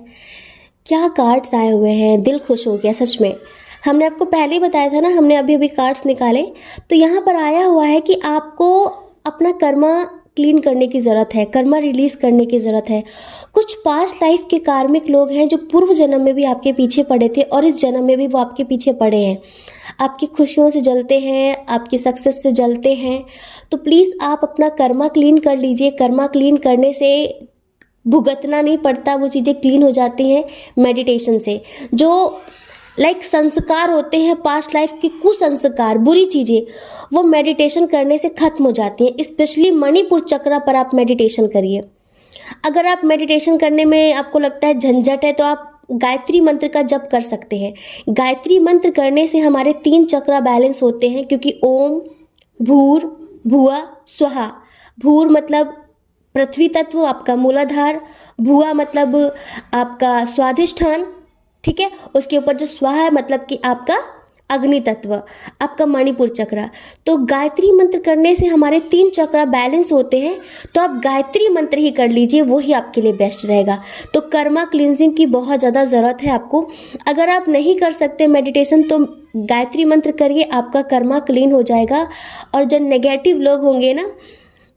क्या कार्ड्स आए हुए हैं, दिल खुश हो गया सच में। हमने आपको पहले ही बताया था ना, हमने अभी अभी कार्ड्स निकाले, तो यहाँ पर आया हुआ है कि आपको अपना कर्मा क्लीन करने की ज़रूरत है, कर्मा रिलीज़ करने की ज़रूरत है। कुछ पास्ट लाइफ के कार्मिक लोग हैं जो पूर्व जन्म में भी आपके पीछे पड़े थे और इस जन्म में भी वो आपके पीछे पड़े हैं, आपकी खुशियों से जलते हैं, आपकी सक्सेस से जलते हैं। तो प्लीज़ आप अपना कर्मा क्लीन कर लीजिए। कर्मा क्लीन करने से भुगतना नहीं पड़ता, वो चीज़ें क्लीन हो जाती हैं मेडिटेशन से। जो संस्कार होते हैं पास्ट लाइफ के, कुसंस्कार, बुरी चीज़ें, वो मेडिटेशन करने से ख़त्म हो जाती हैं। स्पेशली मणिपुर चक्र पर आप मेडिटेशन करिए। अगर आप मेडिटेशन करने में आपको लगता है झंझट है, तो आप गायत्री मंत्र का जप कर सकते हैं। गायत्री मंत्र करने से हमारे 3 चक्र बैलेंस होते हैं, क्योंकि ओम भूर भुआ स्वाहा। भूर मतलब पृथ्वी तत्व, आपका मूलाधार। भुआ मतलब आपका स्वाधिष्ठान, ठीक है। उसके ऊपर जो स्वाहा है मतलब कि आपका अग्नि तत्व, आपका मणिपुर चक्र। तो गायत्री मंत्र करने से हमारे 3 चक्र बैलेंस होते हैं। तो आप गायत्री मंत्र ही कर लीजिए, वो ही आपके लिए बेस्ट रहेगा। तो कर्मा क्लिनजिंग की बहुत ज़्यादा ज़रूरत है आपको। अगर आप नहीं कर सकते मेडिटेशन तो गायत्री मंत्र करिए, आपका कर्मा क्लीन हो जाएगा। और जो नेगेटिव लोग होंगे ना,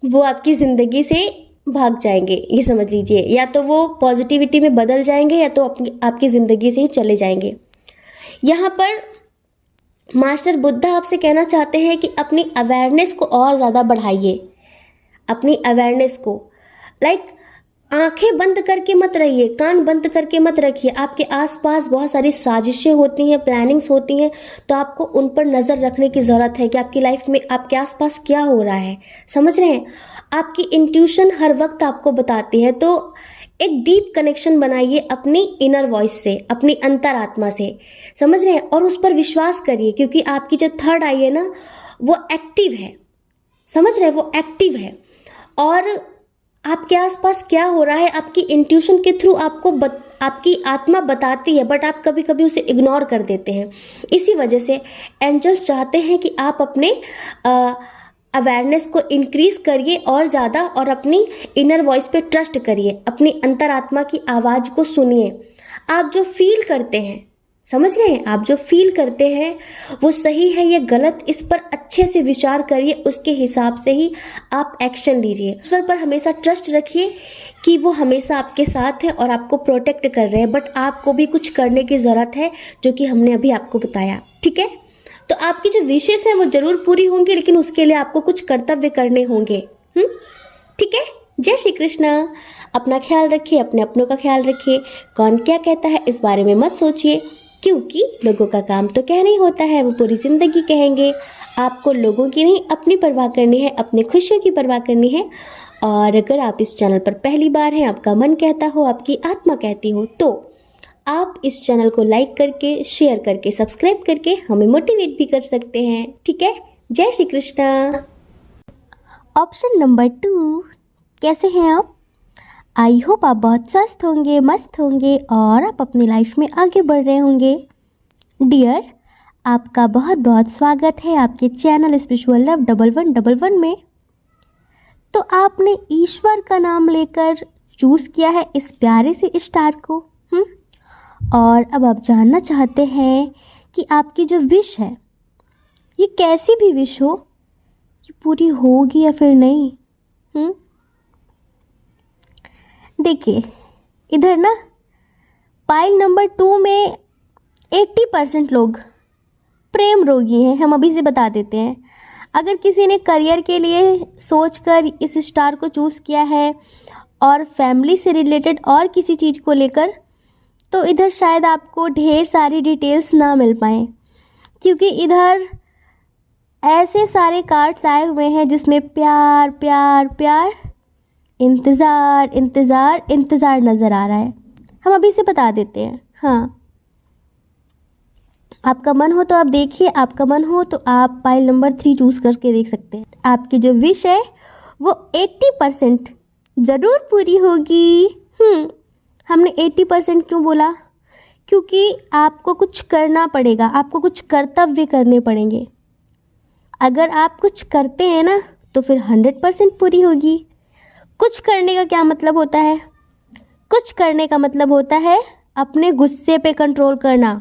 वो आपकी ज़िंदगी से भाग जाएंगे, ये समझ लीजिए। या तो वो पॉजिटिविटी में बदल जाएंगे या तो आपकी ज़िंदगी से ही चले जाएंगे। यहाँ पर मास्टर बुद्धा आपसे कहना चाहते हैं कि अपनी अवेयरनेस को और ज़्यादा बढ़ाइए। अपनी अवेयरनेस को आंखें बंद करके मत रहिए, कान बंद करके मत रखिए। आपके आसपास बहुत सारी साजिशें होती हैं, प्लानिंग्स होती हैं, तो आपको उन पर नज़र रखने की ज़रूरत है कि आपकी लाइफ में आपके आसपास क्या हो रहा है। समझ रहे हैं? आपकी इंट्यूशन हर वक्त आपको बताती है। तो एक डीप कनेक्शन बनाइए अपनी इनर वॉइस से, अपनी अंतरात्मा से। समझ रहे हैं? और उस पर विश्वास करिए, क्योंकि आपकी जो थर्ड आई है ना, वो एक्टिव है। समझ रहे हैं? वो एक्टिव है। और आपके आसपास क्या हो रहा है आपकी इंट्यूशन के थ्रू आपकी आत्मा बताती है, बट आप कभी कभी उसे इग्नोर कर देते हैं। इसी वजह से एंजल्स चाहते हैं कि आप अपने अवेयरनेस को इंक्रीज करिए और ज़्यादा, और अपनी इनर वॉइस पे ट्रस्ट करिए, अपनी अंतरात्मा की आवाज़ को सुनिए। आप जो फील करते हैं, समझ रहे हैं, आप जो फील करते हैं वो सही है या गलत, इस पर अच्छे से विचार करिए, उसके हिसाब से ही आप एक्शन लीजिए। ईश्वर पर हमेशा ट्रस्ट रखिए कि वो हमेशा आपके साथ है और आपको प्रोटेक्ट कर रहे हैं। बट आपको भी कुछ करने की ज़रूरत है, जो कि हमने अभी आपको बताया, ठीक है। तो आपकी जो विशेष है वो ज़रूर पूरी होंगी, लेकिन उसके लिए आपको कुछ कर्तव्य करने होंगे। ठीक है। जय श्री कृष्णा। अपना ख्याल रखिए, अपने अपनों का ख्याल रखिए। कौन क्या कहता है इस बारे में मत सोचिए, क्योंकि लोगों का काम तो कहना ही होता है, वो पूरी ज़िंदगी कहेंगे। आपको लोगों की नहीं, अपनी परवाह करनी है, अपनी खुशियों की परवाह करनी है। और अगर आप इस चैनल पर पहली बार हैं, आपका मन कहता हो, आपकी आत्मा कहती हो, तो आप इस चैनल को लाइक करके, शेयर करके, सब्सक्राइब करके हमें मोटिवेट भी कर सकते हैं, ठीक है। जय श्री कृष्णा। ऑप्शन नंबर 2, कैसे हैं आप? आई होप आप बहुत स्वस्थ होंगे, मस्त होंगे और आप अपनी लाइफ में आगे बढ़ रहे होंगे। डियर, आपका बहुत बहुत स्वागत है आपके चैनल स्पिरिचुअल लव 1111 में। तो आपने ईश्वर का नाम लेकर चूज़ किया है इस प्यारे से स्टार को, और अब आप जानना चाहते हैं कि आपकी जो विश है, ये कैसी भी विश हो, ये पूरी होगी या फिर नहीं। देखिए, इधर ना पाइल नंबर 2 में 80% लोग प्रेम रोगी हैं। हम अभी से बता देते हैं। अगर किसी ने करियर के लिए सोचकर इस स्टार को चूज़ किया है और फैमिली से रिलेटेड और किसी चीज़ को लेकर, तो इधर शायद आपको ढेर सारी डिटेल्स ना मिल पाएँ, क्योंकि इधर ऐसे सारे कार्ड्स आए हुए हैं जिसमें प्यार प्यार प्यार, इंतज़ार इंतज़ार इंतज़ार नज़र आ रहा है। हम अभी से बता देते हैं। हाँ, आपका मन हो तो आप देखिए, आपका मन हो तो आप पाइल नंबर 3 चूज़ करके देख सकते हैं। आपकी जो विश है वो 80% ज़रूर पूरी होगी। हमने 80% क्यों बोला? क्योंकि आपको कुछ करना पड़ेगा, आपको कुछ कर्तव्य करने पड़ेंगे। अगर आप कुछ करते हैं ना तो फिर 100% पूरी होगी। कुछ करने का क्या मतलब होता है? कुछ करने का मतलब होता है अपने गुस्से पे कंट्रोल करना,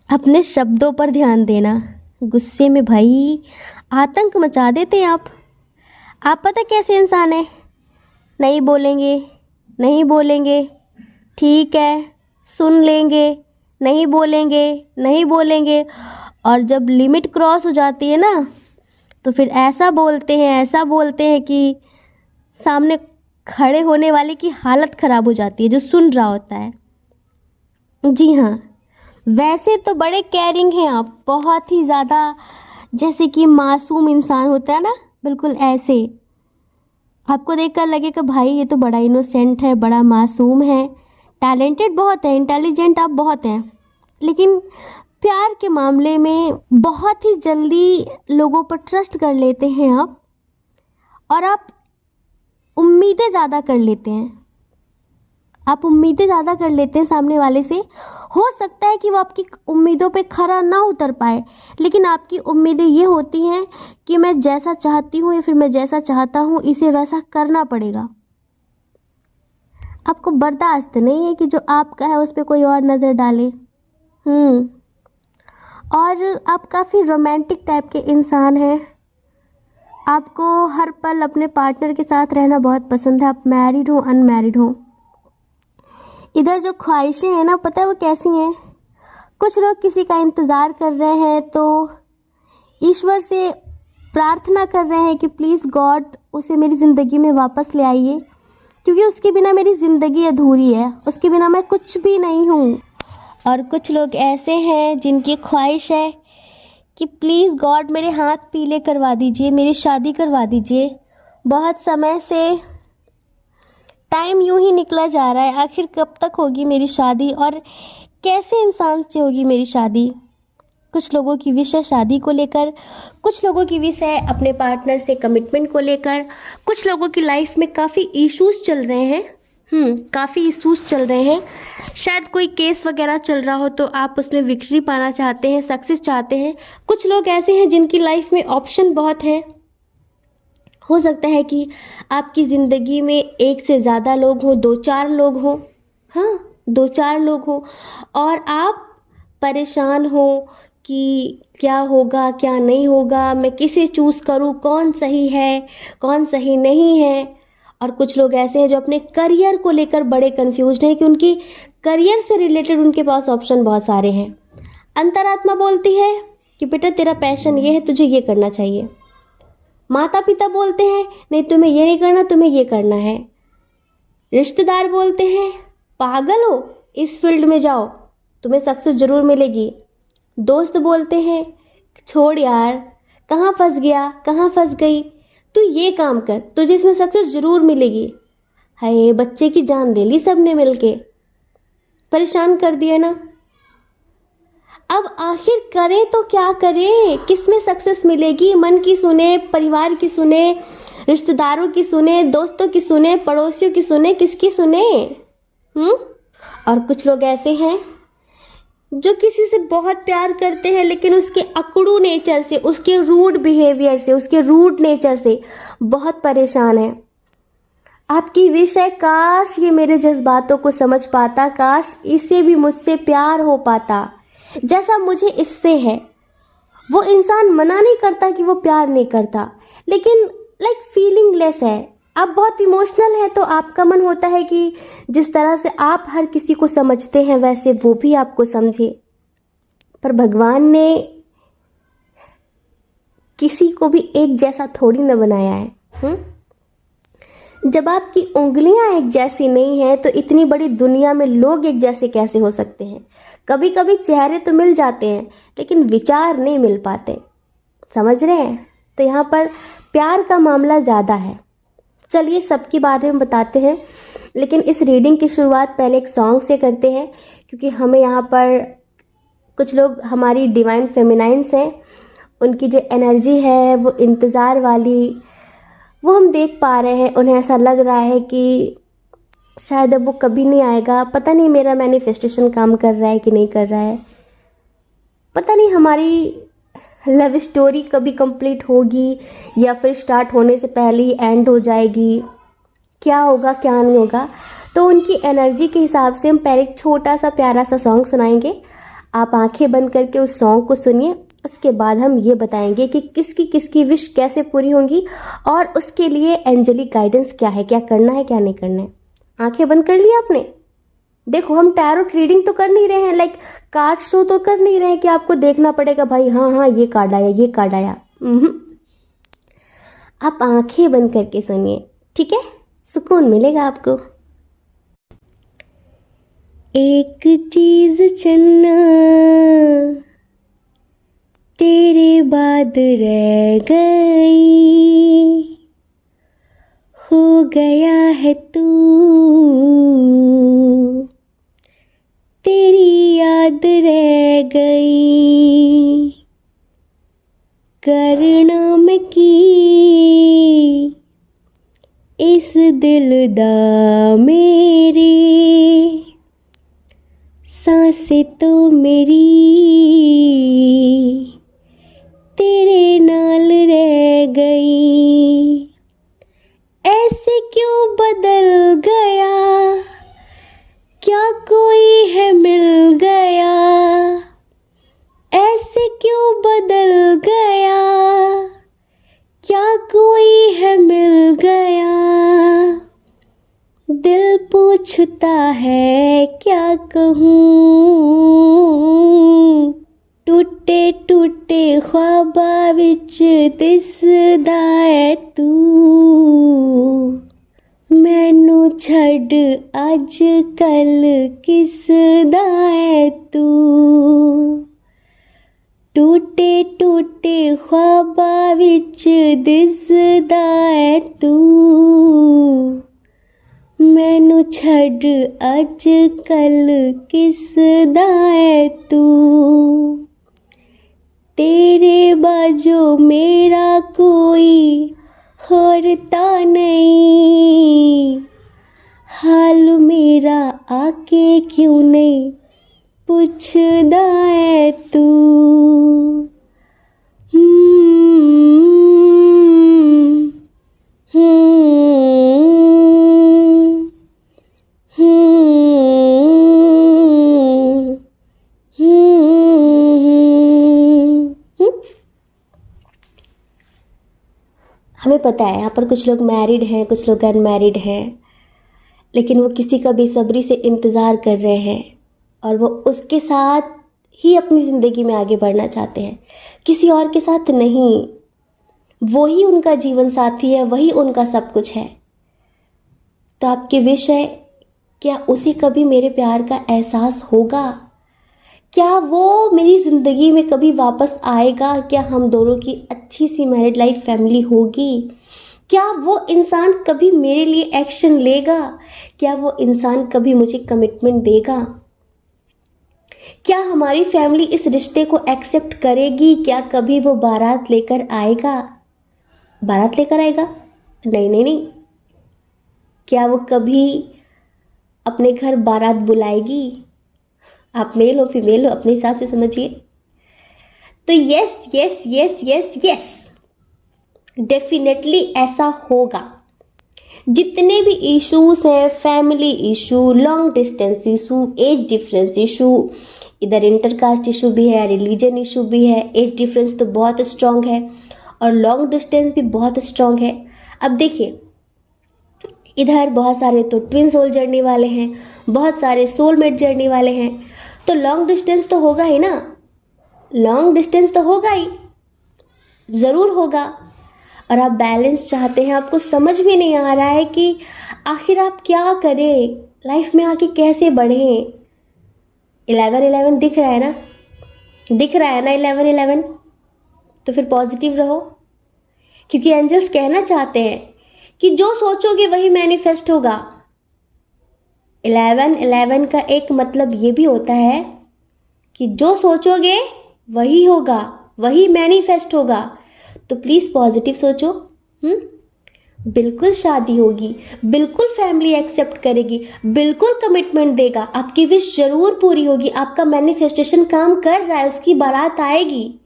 अपने शब्दों पर ध्यान देना। गुस्से में भाई आतंक मचा देते हैं आप पता कैसे इंसान है? नहीं बोलेंगे, नहीं बोलेंगे, ठीक है, सुन लेंगे, नहीं बोलेंगे, नहीं बोलेंगे, और जब लिमिट क्रॉस हो जाती है ना तो फिर ऐसा बोलते हैं, ऐसा बोलते हैं कि सामने खड़े होने वाले की हालत ख़राब हो जाती है, जो सुन रहा होता है। जी हाँ, वैसे तो बड़े केयरिंग हैं आप, बहुत ही ज़्यादा, जैसे कि मासूम इंसान होता है ना, बिल्कुल ऐसे। आपको देखकर लगेगा भाई ये तो बड़ा इनोसेंट है, बड़ा मासूम है, टैलेंटेड बहुत है, इंटेलिजेंट आप बहुत हैं, लेकिन प्यार के मामले में बहुत ही जल्दी लोगों पर ट्रस्ट कर लेते हैं आप, और आप उम्मीदें ज़्यादा कर लेते हैं। आप उम्मीदें ज़्यादा कर लेते हैं सामने वाले से। हो सकता है कि वो आपकी उम्मीदों पे खरा ना उतर पाए, लेकिन आपकी उम्मीदें ये होती हैं कि मैं जैसा चाहती हूँ या फिर मैं जैसा चाहता हूँ इसे वैसा करना पड़ेगा। आपको बर्दाश्त नहीं है कि जो आपका है उस पर कोई और नज़र डाले। और आप काफ़ी रोमांटिक टाइप के इंसान हैं। आपको हर पल अपने पार्टनर के साथ रहना बहुत पसंद है, आप मैरिड हो अनमैरिड हो। इधर जो ख्वाहिशें हैं ना, पता है वो कैसी हैं? कुछ लोग किसी का इंतज़ार कर रहे हैं तो ईश्वर से प्रार्थना कर रहे हैं कि प्लीज़ गॉड उसे मेरी ज़िंदगी में वापस ले आइए, क्योंकि उसके बिना मेरी ज़िंदगी अधूरी है, उसके बिना मैं कुछ भी नहीं हूँ। और कुछ लोग ऐसे हैं जिनकी ख्वाहिश है कि प्लीज़ गॉड मेरे हाथ पीले करवा दीजिए, मेरी शादी करवा दीजिए। बहुत समय से टाइम यूं ही निकला जा रहा है, आखिर कब तक होगी मेरी शादी और कैसे इंसान से होगी मेरी शादी। कुछ लोगों की विश है शादी को लेकर, कुछ लोगों की विश है अपने पार्टनर से कमिटमेंट को लेकर, कुछ लोगों की लाइफ में काफ़ी इश्यूज चल रहे हैं। काफ़ी इश्यूज चल रहे हैं। शायद कोई केस वगैरह चल रहा हो तो आप उसमें विक्ट्री पाना चाहते हैं, सक्सेस चाहते हैं। कुछ लोग ऐसे हैं जिनकी लाइफ में ऑप्शन बहुत हैं। हो सकता है कि आपकी ज़िंदगी में एक से ज़्यादा लोग हों, 2-4 लोग हों, हाँ 2-4 लोग हों, और आप परेशान हो कि क्या होगा क्या नहीं होगा, मैं किसे चूज़ करूँ, कौन सही है कौन सही नहीं है। और कुछ लोग ऐसे हैं जो अपने करियर को लेकर बड़े कंफ्यूज्ड हैं कि उनकी करियर से रिलेटेड उनके पास ऑप्शन बहुत सारे हैं। अंतरात्मा बोलती है कि बेटा तेरा पैशन ये है, तुझे ये करना चाहिए। माता पिता बोलते हैं नहीं तुम्हें ये नहीं करना, तुम्हें ये करना है। रिश्तेदार बोलते हैं पागल हो, इस फील्ड में जाओ, तुम्हें सक्सेस ज़रूर मिलेगी। दोस्त बोलते हैं छोड़ यार, कहाँ फंस गया, कहाँ फंस गई, तू ये काम कर, तुझे इसमें सक्सेस ज़रूर मिलेगी। हाय, बच्चे की जान ले ली सबने मिलके, परेशान कर दिया ना। अब आखिर करें तो क्या करें, किस में सक्सेस मिलेगी? मन की सुने, परिवार की सुने, रिश्तेदारों की सुने, दोस्तों की सुने, पड़ोसियों की सुने, किसकी सुने? और कुछ लोग ऐसे हैं जो किसी से बहुत प्यार करते हैं लेकिन उसके अकड़ू नेचर से, उसके रूड बिहेवियर से, उसके रूड नेचर से बहुत परेशान है। आपकी विश है काश ये मेरे जज्बातों को समझ पाता, काश इसे भी मुझसे प्यार हो पाता जैसा मुझे इससे है। वो इंसान मना नहीं करता कि वो प्यार नहीं करता, लेकिन लाइक फीलिंग लेस है। आप बहुत इमोशनल है तो आपका मन होता है कि जिस तरह से आप हर किसी को समझते हैं वैसे वो भी आपको समझे। पर भगवान ने किसी को भी एक जैसा थोड़ी ना बनाया है। जब आपकी उंगलियां एक जैसी नहीं है तो इतनी बड़ी दुनिया में लोग एक जैसे कैसे हो सकते हैं? कभी कभी चेहरे तो मिल जाते हैं लेकिन विचार नहीं मिल पाते, समझ रहे हैं? तो यहाँ पर प्यार का मामला ज़्यादा है। चलिए सबके बारे में बताते हैं, लेकिन इस रीडिंग की शुरुआत पहले एक सॉन्ग से करते हैं, क्योंकि हमें यहाँ पर कुछ लोग हमारी डिवाइन फेमिनाइंस हैं, उनकी जो एनर्जी है वो इंतज़ार वाली, वो हम देख पा रहे हैं। उन्हें ऐसा लग रहा है कि शायद अब वो कभी नहीं आएगा। पता नहीं मेरा मैनिफेस्टेशन काम कर रहा है कि नहीं कर रहा है। पता नहीं हमारी लव स्टोरी कभी कंप्लीट होगी या फिर स्टार्ट होने से पहले ही एंड हो जाएगी। क्या होगा क्या नहीं होगा। तो उनकी एनर्जी के हिसाब से हम पहले एक छोटा सा प्यारा सा सॉन्ग सुनाएंगे। आप आंखें बंद करके उस सॉन्ग को सुनिए। उसके बाद हम ये बताएंगे कि किसकी किसकी विश कैसे पूरी होंगी और उसके लिए एंजेलिक गाइडेंस क्या है, क्या करना है क्या नहीं करना है। आंखें बंद कर लिया आपने। देखो हम टैरोट रीडिंग तो कर नहीं रहे हैं, लाइक कार्ड शो तो कर नहीं रहे हैं कि आपको देखना पड़ेगा भाई हाँ हाँ ये कार्ड आया ये कार्ड आया। आप आंखें बंद करके सुनिए, ठीक है, सुकून मिलेगा आपको। एक चीज चन्ना तेरे बाद रह गई, हो गया है तू, तेरी याद रह गई, करना मैं की इस दिल दा मेरे, सांसें तो मेरी तेरे नाल रह गई। ऐसे क्यों बदल गया, क्या कोई है मिल गया, ऐसे क्यों बदल गया, क्या कोई है मिल गया। दिल पूछता है क्या कहूँ, टूटे टूटे ख्वाबां विच दिसदा है तू, मैनू छड़ अज कल किसदा है तू, टूटे टूटे ख्वाबां विच दिसदा है तू, मैनू छड़ अज कल किसदा है तू, तेरे बाजो मेरा कोई होरता नहीं, हाल मेरा आके क्यों नहीं पुछदा है तू। हमें पता है यहाँ पर कुछ लोग मैरिड हैं कुछ लोग अनमैरिड हैं, लेकिन वो किसी का बेसब्री से इंतज़ार कर रहे हैं और वो उसके साथ ही अपनी ज़िंदगी में आगे बढ़ना चाहते हैं, किसी और के साथ नहीं। वही उनका जीवन साथी है, वही उनका सब कुछ है। तो आपकी विश है, क्या उसे कभी मेरे प्यार का एहसास होगा, क्या वो मेरी ज़िंदगी में कभी वापस आएगा, क्या हम दोनों की अच्छी सी मैरिड लाइफ फैमिली होगी, क्या वो इंसान कभी मेरे लिए एक्शन लेगा, क्या वो इंसान कभी मुझे कमिटमेंट देगा, क्या हमारी फैमिली इस रिश्ते को एक्सेप्ट करेगी, क्या कभी वो बारात लेकर आएगा। बारात लेकर आएगा? नहीं नहीं नहीं। क्या वो कभी अपने घर बारात बुलाएगी? आप मेल हो फीमेल हो अपने हिसाब से समझिए। तो yes yes yes yes yes, definitely ऐसा होगा। जितने भी इश्यूज हैं, family issue, long distance issue, age difference issue, इधर इंटरकास्ट इशू भी है, रिलीजन इशू भी है, एज डिफरेंस तो बहुत स्ट्रांग है और लॉन्ग डिस्टेंस भी बहुत स्ट्रांग है। अब देखिए, इधर बहुत सारे तो ट्विन सोल जर्नी वाले हैं, बहुत सारे सोलमेट जर्नी वाले हैं, तो लॉन्ग डिस्टेंस तो होगा ही ना, लॉन्ग डिस्टेंस तो होगा ही, ज़रूर होगा। और आप बैलेंस चाहते हैं, आपको समझ में नहीं आ रहा है कि आखिर आप क्या करें, लाइफ में आके कैसे बढ़ें। 11-11 दिख रहा है ना, दिख रहा है ना 11-11, तो फिर पॉजिटिव रहो, क्योंकि एंजल्स कहना चाहते हैं कि जो सोचोगे वही मैनिफेस्ट होगा। 11-11 का एक मतलब ये भी होता है कि जो सोचोगे वही होगा, वही मैनिफेस्ट होगा। तो प्लीज़ पॉजिटिव सोचो, बिल्कुल शादी होगी, बिल्कुल फैमिली एक्सेप्ट करेगी, बिल्कुल कमिटमेंट देगा, आपकी विश जरूर पूरी होगी, आपका मैनिफेस्टेशन काम कर रहा है, उसकी बारात आएगी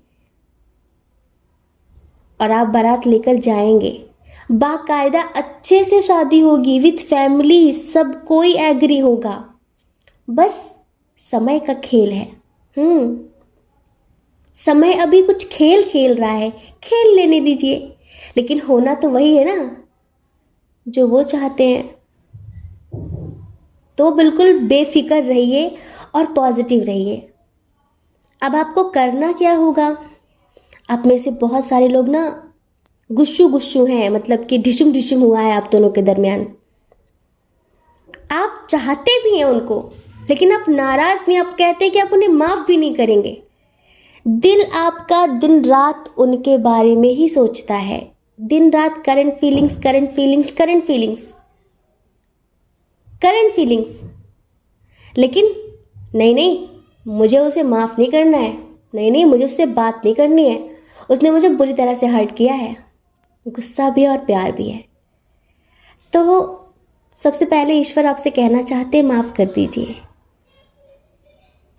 और आप बारात लेकर जाएंगे। बाकायदा अच्छे से शादी होगी विथ फैमिली, सब कोई एग्री होगा। बस समय का खेल है। समय अभी कुछ खेल खेल रहा है, खेल लेने दीजिए, लेकिन होना तो वही है ना जो वो चाहते हैं। तो बिल्कुल बेफिक्र रहिए और पॉजिटिव रहिए। अब आपको करना क्या होगा, आप में से बहुत सारे लोग ना गुस्सू गुस्सू हैं, मतलब कि ढिशुम ढिशुम हुआ है आप दोनों के दरमियान। आप चाहते भी हैं उनको, लेकिन आप नाराज भी, आप कहते हैं कि आप उन्हें माफ भी नहीं करेंगे। दिल आपका दिन रात उनके बारे में ही सोचता है, दिन रात current feelings current feelings current feelings current feelings. लेकिन नहीं नहीं, मुझे उसे माफ नहीं करना है, नहीं नहीं, मुझे उससे बात नहीं करनी है, उसने मुझे बुरी तरह से हर्ट किया है। गुस्सा भी है और प्यार भी है। तो वो सबसे पहले ईश्वर आपसे कहना चाहते हैं, माफ कर दीजिए।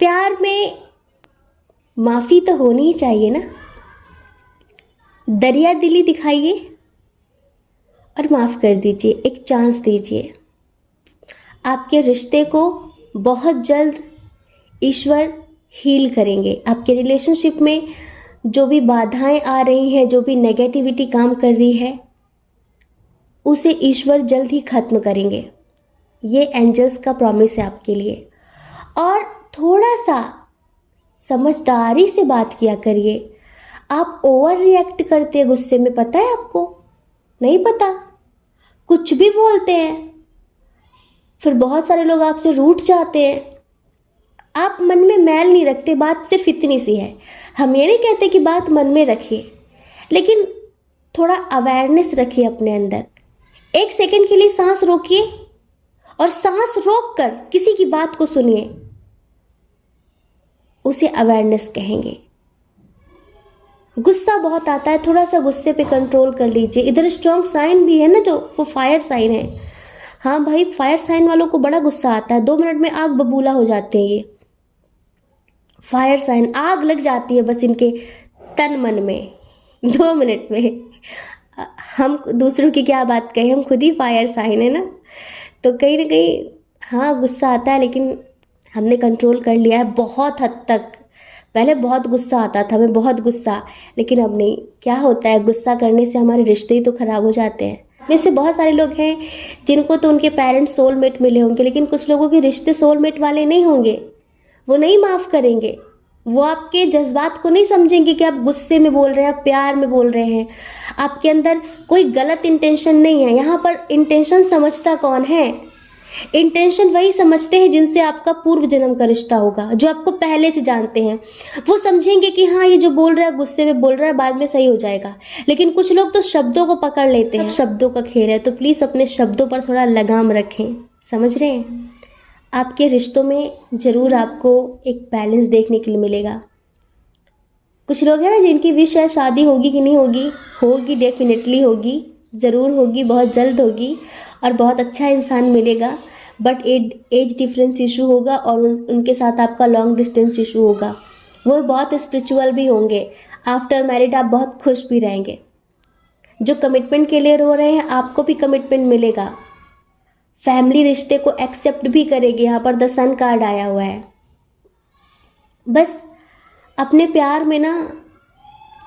प्यार में माफी तो होनी ही चाहिए ना। दरिया दिली दिखाइए और माफ कर दीजिए, एक चांस दीजिए। आपके रिश्ते को बहुत जल्द ईश्वर हील करेंगे। आपके रिलेशनशिप में जो भी बाधाएं आ रही हैं, जो भी नेगेटिविटी काम कर रही है, उसे ईश्वर जल्द ही खत्म करेंगे। ये एंजल्स का प्रॉमिस है आपके लिए। और थोड़ा सा समझदारी से बात किया करिए। आप ओवर रिएक्ट करते हैं गुस्से में, पता है आपको? नहीं पता, कुछ भी बोलते हैं, फिर बहुत सारे लोग आपसे रूठ जाते हैं। आप मन में मैल नहीं रखते, बात सिर्फ इतनी सी है। हम ये नहीं कहते कि बात मन में रखिए, लेकिन थोड़ा अवेयरनेस रखिए अपने अंदर। 1 सेकंड के लिए सांस रोकिए और सांस रोक कर किसी की बात को सुनिए, उसे अवेयरनेस कहेंगे। गुस्सा बहुत आता है, थोड़ा सा गुस्से पे कंट्रोल कर लीजिए। इधर स्ट्रॉन्ग साइन भी है ना, जो वो फायर साइन है। हाँ भाई, फायर साइन वालों को बड़ा गुस्सा आता है, 2 मिनट में आग बबूला हो जाते हैं। ये फायर साइन, आग लग जाती है बस इनके तन मन में 2 मिनट में। हम दूसरों की क्या बात कहें, हम खुद ही फायर साइन है ना। तो कहीं ना कहीं हाँ गुस्सा आता है, लेकिन हमने कंट्रोल कर लिया है बहुत हद तक। पहले बहुत गुस्सा आता था, हमें बहुत गुस्सा, लेकिन अब नहीं। क्या होता है, गुस्सा करने से हमारे रिश्ते ही तो खराब हो जाते हैं। वैसे बहुत सारे लोग हैं जिनको तो उनके पेरेंट्स सोलमेट मिले होंगे, लेकिन कुछ लोगों के रिश्ते सोलमेट वाले नहीं होंगे। वो नहीं माफ़ करेंगे, वो आपके जज्बात को नहीं समझेंगे कि आप गुस्से में बोल रहे हैं, आप प्यार में बोल रहे हैं। आपके अंदर कोई गलत इंटेंशन नहीं है। यहाँ पर इंटेंशन समझता कौन है? इंटेंशन वही समझते हैं जिनसे आपका पूर्व जन्म का रिश्ता होगा, जो आपको पहले से जानते हैं। वो समझेंगे कि हाँ ये जो बोल रहा है गुस्से में बोल रहा है, बाद में सही हो जाएगा। लेकिन कुछ लोग तो शब्दों को पकड़ लेते हैं, शब्दों का खेल है। तो प्लीज़ अपने शब्दों पर थोड़ा लगाम रखें, समझ रहे हैं? आपके रिश्तों में ज़रूर आपको एक बैलेंस देखने के लिए मिलेगा। कुछ लोग हैं ना जिनकी विश है शादी होगी कि नहीं होगी, होगी, डेफिनेटली होगी, ज़रूर होगी, बहुत जल्द होगी और बहुत अच्छा इंसान मिलेगा। बट एज डिफरेंस इशू होगा और उनके साथ आपका लॉन्ग डिस्टेंस इशू होगा। वो बहुत स्पिरिचुअल भी होंगे। आफ्टर मैरिड आप बहुत खुश भी रहेंगे। जो कमिटमेंट के लिए रो रहे हैं, आपको भी कमिटमेंट मिलेगा। फैमिली रिश्ते को एक्सेप्ट भी करेगी। यहाँ पर द सन कार्ड आया हुआ है। बस अपने प्यार में ना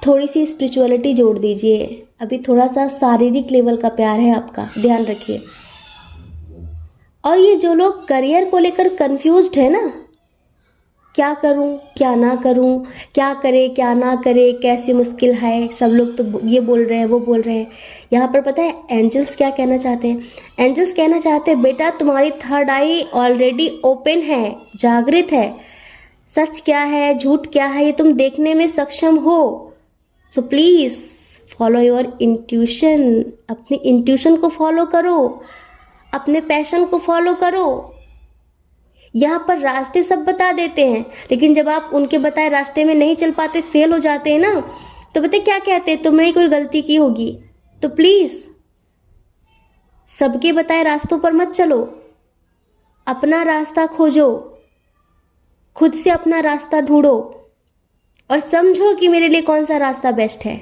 थोड़ी सी स्पिरिचुअलिटी जोड़ दीजिए। अभी थोड़ा सा शारीरिक लेवल का प्यार है आपका, ध्यान रखिए। और ये जो लोग करियर को लेकर कंफ्यूज्ड है ना, क्या करूं क्या ना करूं, क्या करे क्या ना करे, कैसी मुश्किल है, सब लोग तो ये बोल रहे हैं वो बोल रहे हैं। यहाँ पर पता है एंजल्स क्या कहना चाहते हैं? एंजल्स कहना चाहते हैं बेटा तुम्हारी थर्ड आई ऑलरेडी ओपन है, जागृत है। सच क्या है झूठ क्या है ये तुम देखने में सक्षम हो। So please follow your intuition. अपनी इंट्यूशन को फॉलो करो, अपने पैशन को फॉलो करो। यहाँ पर रास्ते सब बता देते हैं, लेकिन जब आप उनके बताए रास्ते में नहीं चल पाते, फेल हो जाते हैं ना, तो पता क्या कहते हैं, तुमने कोई गलती की होगी। तो प्लीज़ सबके बताए रास्तों पर मत चलो, अपना रास्ता खोजो, खुद से अपना रास्ता ढूंढो और समझो कि मेरे लिए कौन सा रास्ता बेस्ट है।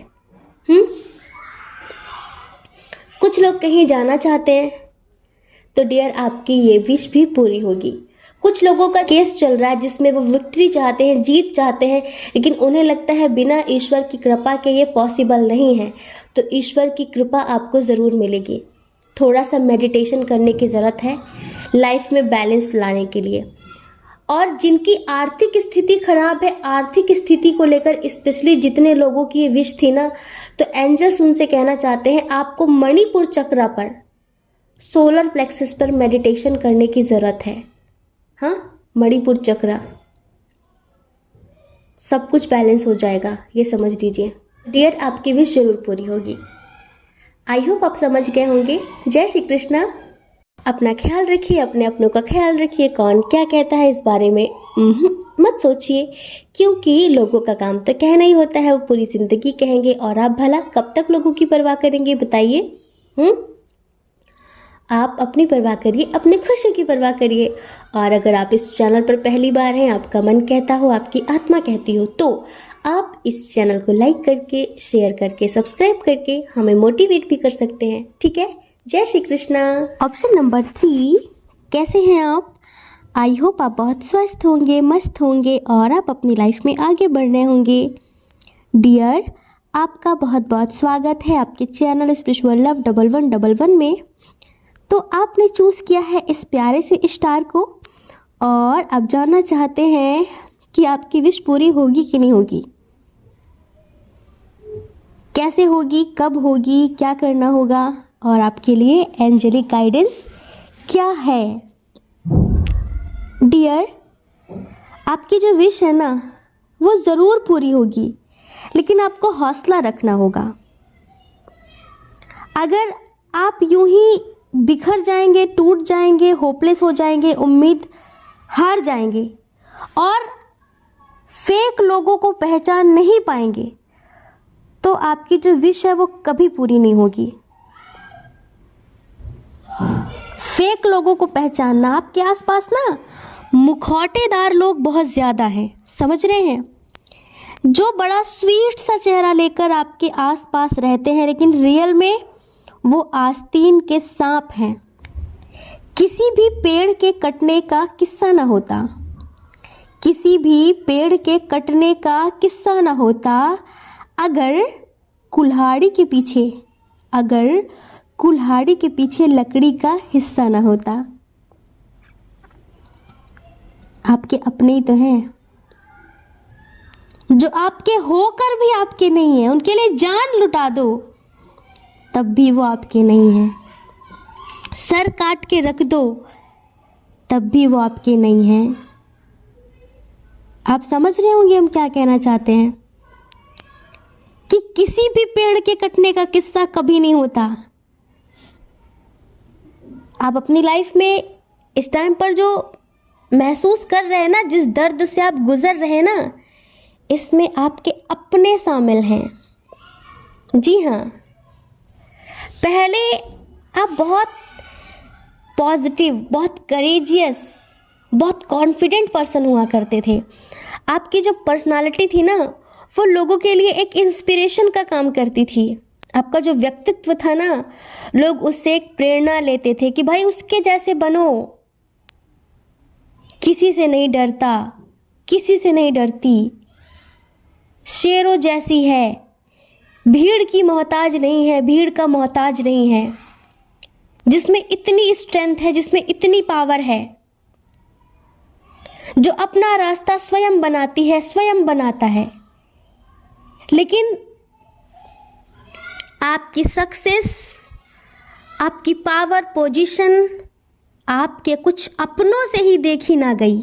कुछ लोग कहीं जाना चाहते हैं तो डियर आपकी ये विश भी पूरी होगी। कुछ लोगों का केस चल रहा है जिसमें वो विक्ट्री चाहते हैं, जीत चाहते हैं, लेकिन उन्हें लगता है बिना ईश्वर की कृपा के ये पॉसिबल नहीं है। तो ईश्वर की कृपा आपको ज़रूर मिलेगी। थोड़ा सा मेडिटेशन करने की ज़रूरत है लाइफ में बैलेंस लाने के लिए। और जिनकी आर्थिक स्थिति खराब है, आर्थिक स्थिति को लेकर स्पेशली जितने लोगों की ये विश थी ना, तो एंजल्स उनसे कहना चाहते हैं आपको मणिपुर चक्र पर, सोलर प्लेक्सस पर मेडिटेशन करने की ज़रूरत है। हाँ, मणिपुर चक्र, सब कुछ बैलेंस हो जाएगा, ये समझ लीजिए। डियर आपकी विश जरूर पूरी होगी। आई होप आप समझ गए होंगे। जय श्री कृष्णा। अपना ख्याल रखिए, अपने अपनों का ख्याल रखिए। कौन क्या कहता है इस बारे में मत सोचिए, क्योंकि लोगों का काम तो कहना ही होता है, वो पूरी जिंदगी कहेंगे और आप भला कब तक लोगों की परवाह करेंगे बताइए। आप अपनी परवाह करिए, अपने खुशी की परवाह करिए। और अगर आप इस चैनल पर पहली बार हैं, आपका मन कहता हो, आपकी आत्मा कहती हो, तो आप इस चैनल को लाइक करके, शेयर करके, सब्सक्राइब करके हमें मोटिवेट भी कर सकते हैं। ठीक है, जय श्री कृष्णा। ऑप्शन नंबर 3, कैसे हैं आप? आई होप आप बहुत स्वस्थ होंगे, मस्त होंगे और आप अपनी लाइफ में आगे बढ़ रहे होंगे। डियर, आपका बहुत बहुत स्वागत है आपके चैनल स्पिरिचुअल लव 1111 में। तो आपने चूज़ किया है इस प्यारे से स्टार को और आप जानना चाहते हैं कि आपकी विश पूरी होगी कि नहीं होगी, कैसे होगी, कब होगी, क्या करना होगा और आपके लिए एंजेलिक गाइडेंस क्या है। डियर, आपकी जो विश है ना वो ज़रूर पूरी होगी, लेकिन आपको हौसला रखना होगा। अगर आप यूं ही बिखर जाएंगे, टूट जाएंगे, होपलेस हो जाएंगे, उम्मीद हार जाएंगे और फेक लोगों को पहचान नहीं पाएंगे, तो आपकी जो विश है वो कभी पूरी नहीं होगी। फेक लोगों को पहचानना, आपके आसपास ना मुखौटेदार लोग बहुत ज़्यादा हैं, समझ रहे हैं, जो बड़ा स्वीट सा चेहरा लेकर आपके आसपास रहते हैं, लेकिन रियल में वो आस्तीन के सांप हैं। किसी भी पेड़ के कटने का किस्सा ना होता, किसी भी पेड़ के कटने का किस्सा ना होता अगर कुल्हाड़ी के पीछे लकड़ी का हिस्सा ना होता। आपके अपने ही तो हैं, जो आपके होकर भी आपके नहीं है, उनके लिए जान लुटा दो तब भी वो आपके नहीं है। सर काट के रख दो तब भी वो आपके नहीं हैं। आप समझ रहे होंगे हम क्या कहना चाहते हैं, कि किसी भी पेड़ के कटने का किस्सा कभी नहीं होता। आप अपनी लाइफ में इस टाइम पर जो महसूस कर रहे हैं ना, जिस दर्द से आप गुजर रहे हैं ना, इसमें आपके अपने शामिल हैं। जी हाँ, पहले आप बहुत पॉजिटिव, बहुत करेजियस, बहुत कॉन्फिडेंट पर्सन हुआ करते थे। आपकी जो पर्सनालिटी थी ना वो लोगों के लिए एक इंस्पिरेशन का काम करती थी। आपका जो व्यक्तित्व था ना, लोग उससे एक प्रेरणा लेते थे कि भाई उसके जैसे बनो। किसी से नहीं डरता, किसी से नहीं डरती, शेरों जैसी है, भीड़ की मोहताज नहीं है, भीड़ का मोहताज नहीं है, जिसमें इतनी स्ट्रेंथ है, जिसमें इतनी पावर है, जो अपना रास्ता स्वयं बनाती है, स्वयं बनाता है। लेकिन आपकी सक्सेस, आपकी पावर, पोजीशन आपके कुछ अपनों से ही देखी ना गई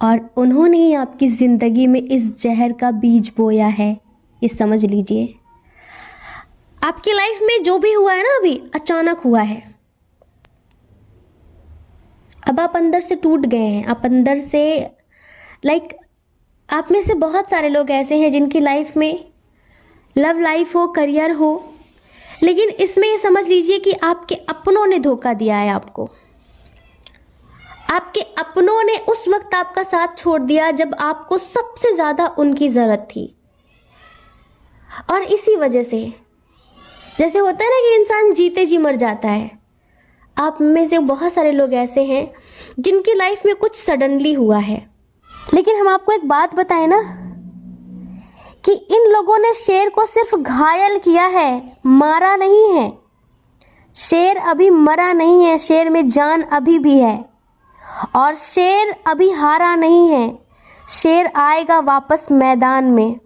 और उन्होंने ही आपकी ज़िंदगी में इस जहर का बीज बोया है, ये समझ लीजिए। आपकी लाइफ में जो भी हुआ है ना, अभी अचानक हुआ है। अब आप अंदर से टूट गए हैं, आप अंदर से आप में से बहुत सारे लोग ऐसे हैं जिनकी लाइफ में लव लाइफ हो, करियर हो, लेकिन इसमें ये समझ लीजिए कि आपके अपनों ने धोखा दिया है आपको। आपके अपनों ने उस वक्त आपका साथ छोड़ दिया जब आपको सबसे ज़्यादा उनकी ज़रूरत थी। और इसी वजह से जैसे होता है ना कि इंसान जीते जी मर जाता है, आप में से बहुत सारे लोग ऐसे हैं जिनकी लाइफ में कुछ सडनली हुआ है। लेकिन हम आपको एक बात बताएं ना कि इन लोगों ने शेर को सिर्फ घायल किया है, मारा नहीं है। शेर अभी मरा नहीं है, शेर में जान अभी भी है और शेर अभी हारा नहीं है। शेर आएगा वापस मैदान में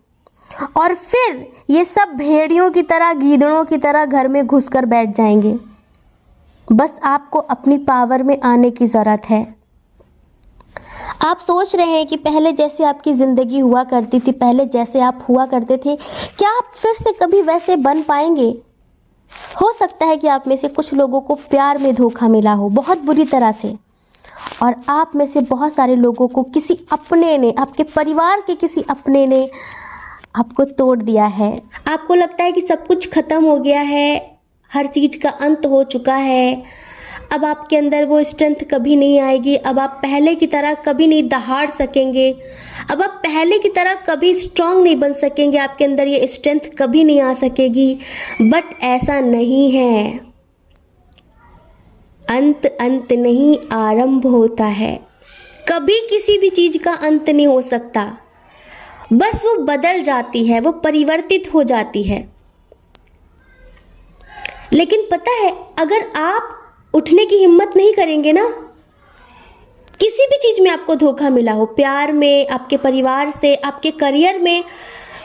और फिर ये सब भेड़ियों की तरह, गीदड़ों की तरह घर में घुसकर बैठ जाएंगे। बस आपको अपनी पावर में आने की ज़रूरत है। आप सोच रहे हैं कि पहले जैसे आपकी ज़िंदगी हुआ करती थी, पहले जैसे आप हुआ करते थे, क्या आप फिर से कभी वैसे बन पाएंगे? हो सकता है कि आप में से कुछ लोगों को प्यार में धोखा मिला हो बहुत बुरी तरह से, और आप में से बहुत सारे लोगों को किसी अपने ने, आपके परिवार के किसी अपने ने आपको तोड़ दिया है। आपको लगता है कि सब कुछ ख़त्म हो गया है, हर चीज़ का अंत हो चुका है, अब आपके अंदर वो स्ट्रेंथ कभी नहीं आएगी, अब आप पहले की तरह कभी नहीं दहाड़ सकेंगे, अब आप पहले की तरह कभी स्ट्रांग नहीं बन सकेंगे, आपके अंदर ये स्ट्रेंथ कभी नहीं आ सकेगी। बट ऐसा नहीं है। अंत नहीं, आरंभ होता है। कभी किसी भी चीज़ का अंत नहीं हो सकता, बस वो बदल जाती है, वो परिवर्तित हो जाती है। लेकिन पता है, अगर आप उठने की हिम्मत नहीं करेंगे ना, किसी भी चीज़ में आपको धोखा मिला हो, प्यार में, आपके परिवार से, आपके करियर में,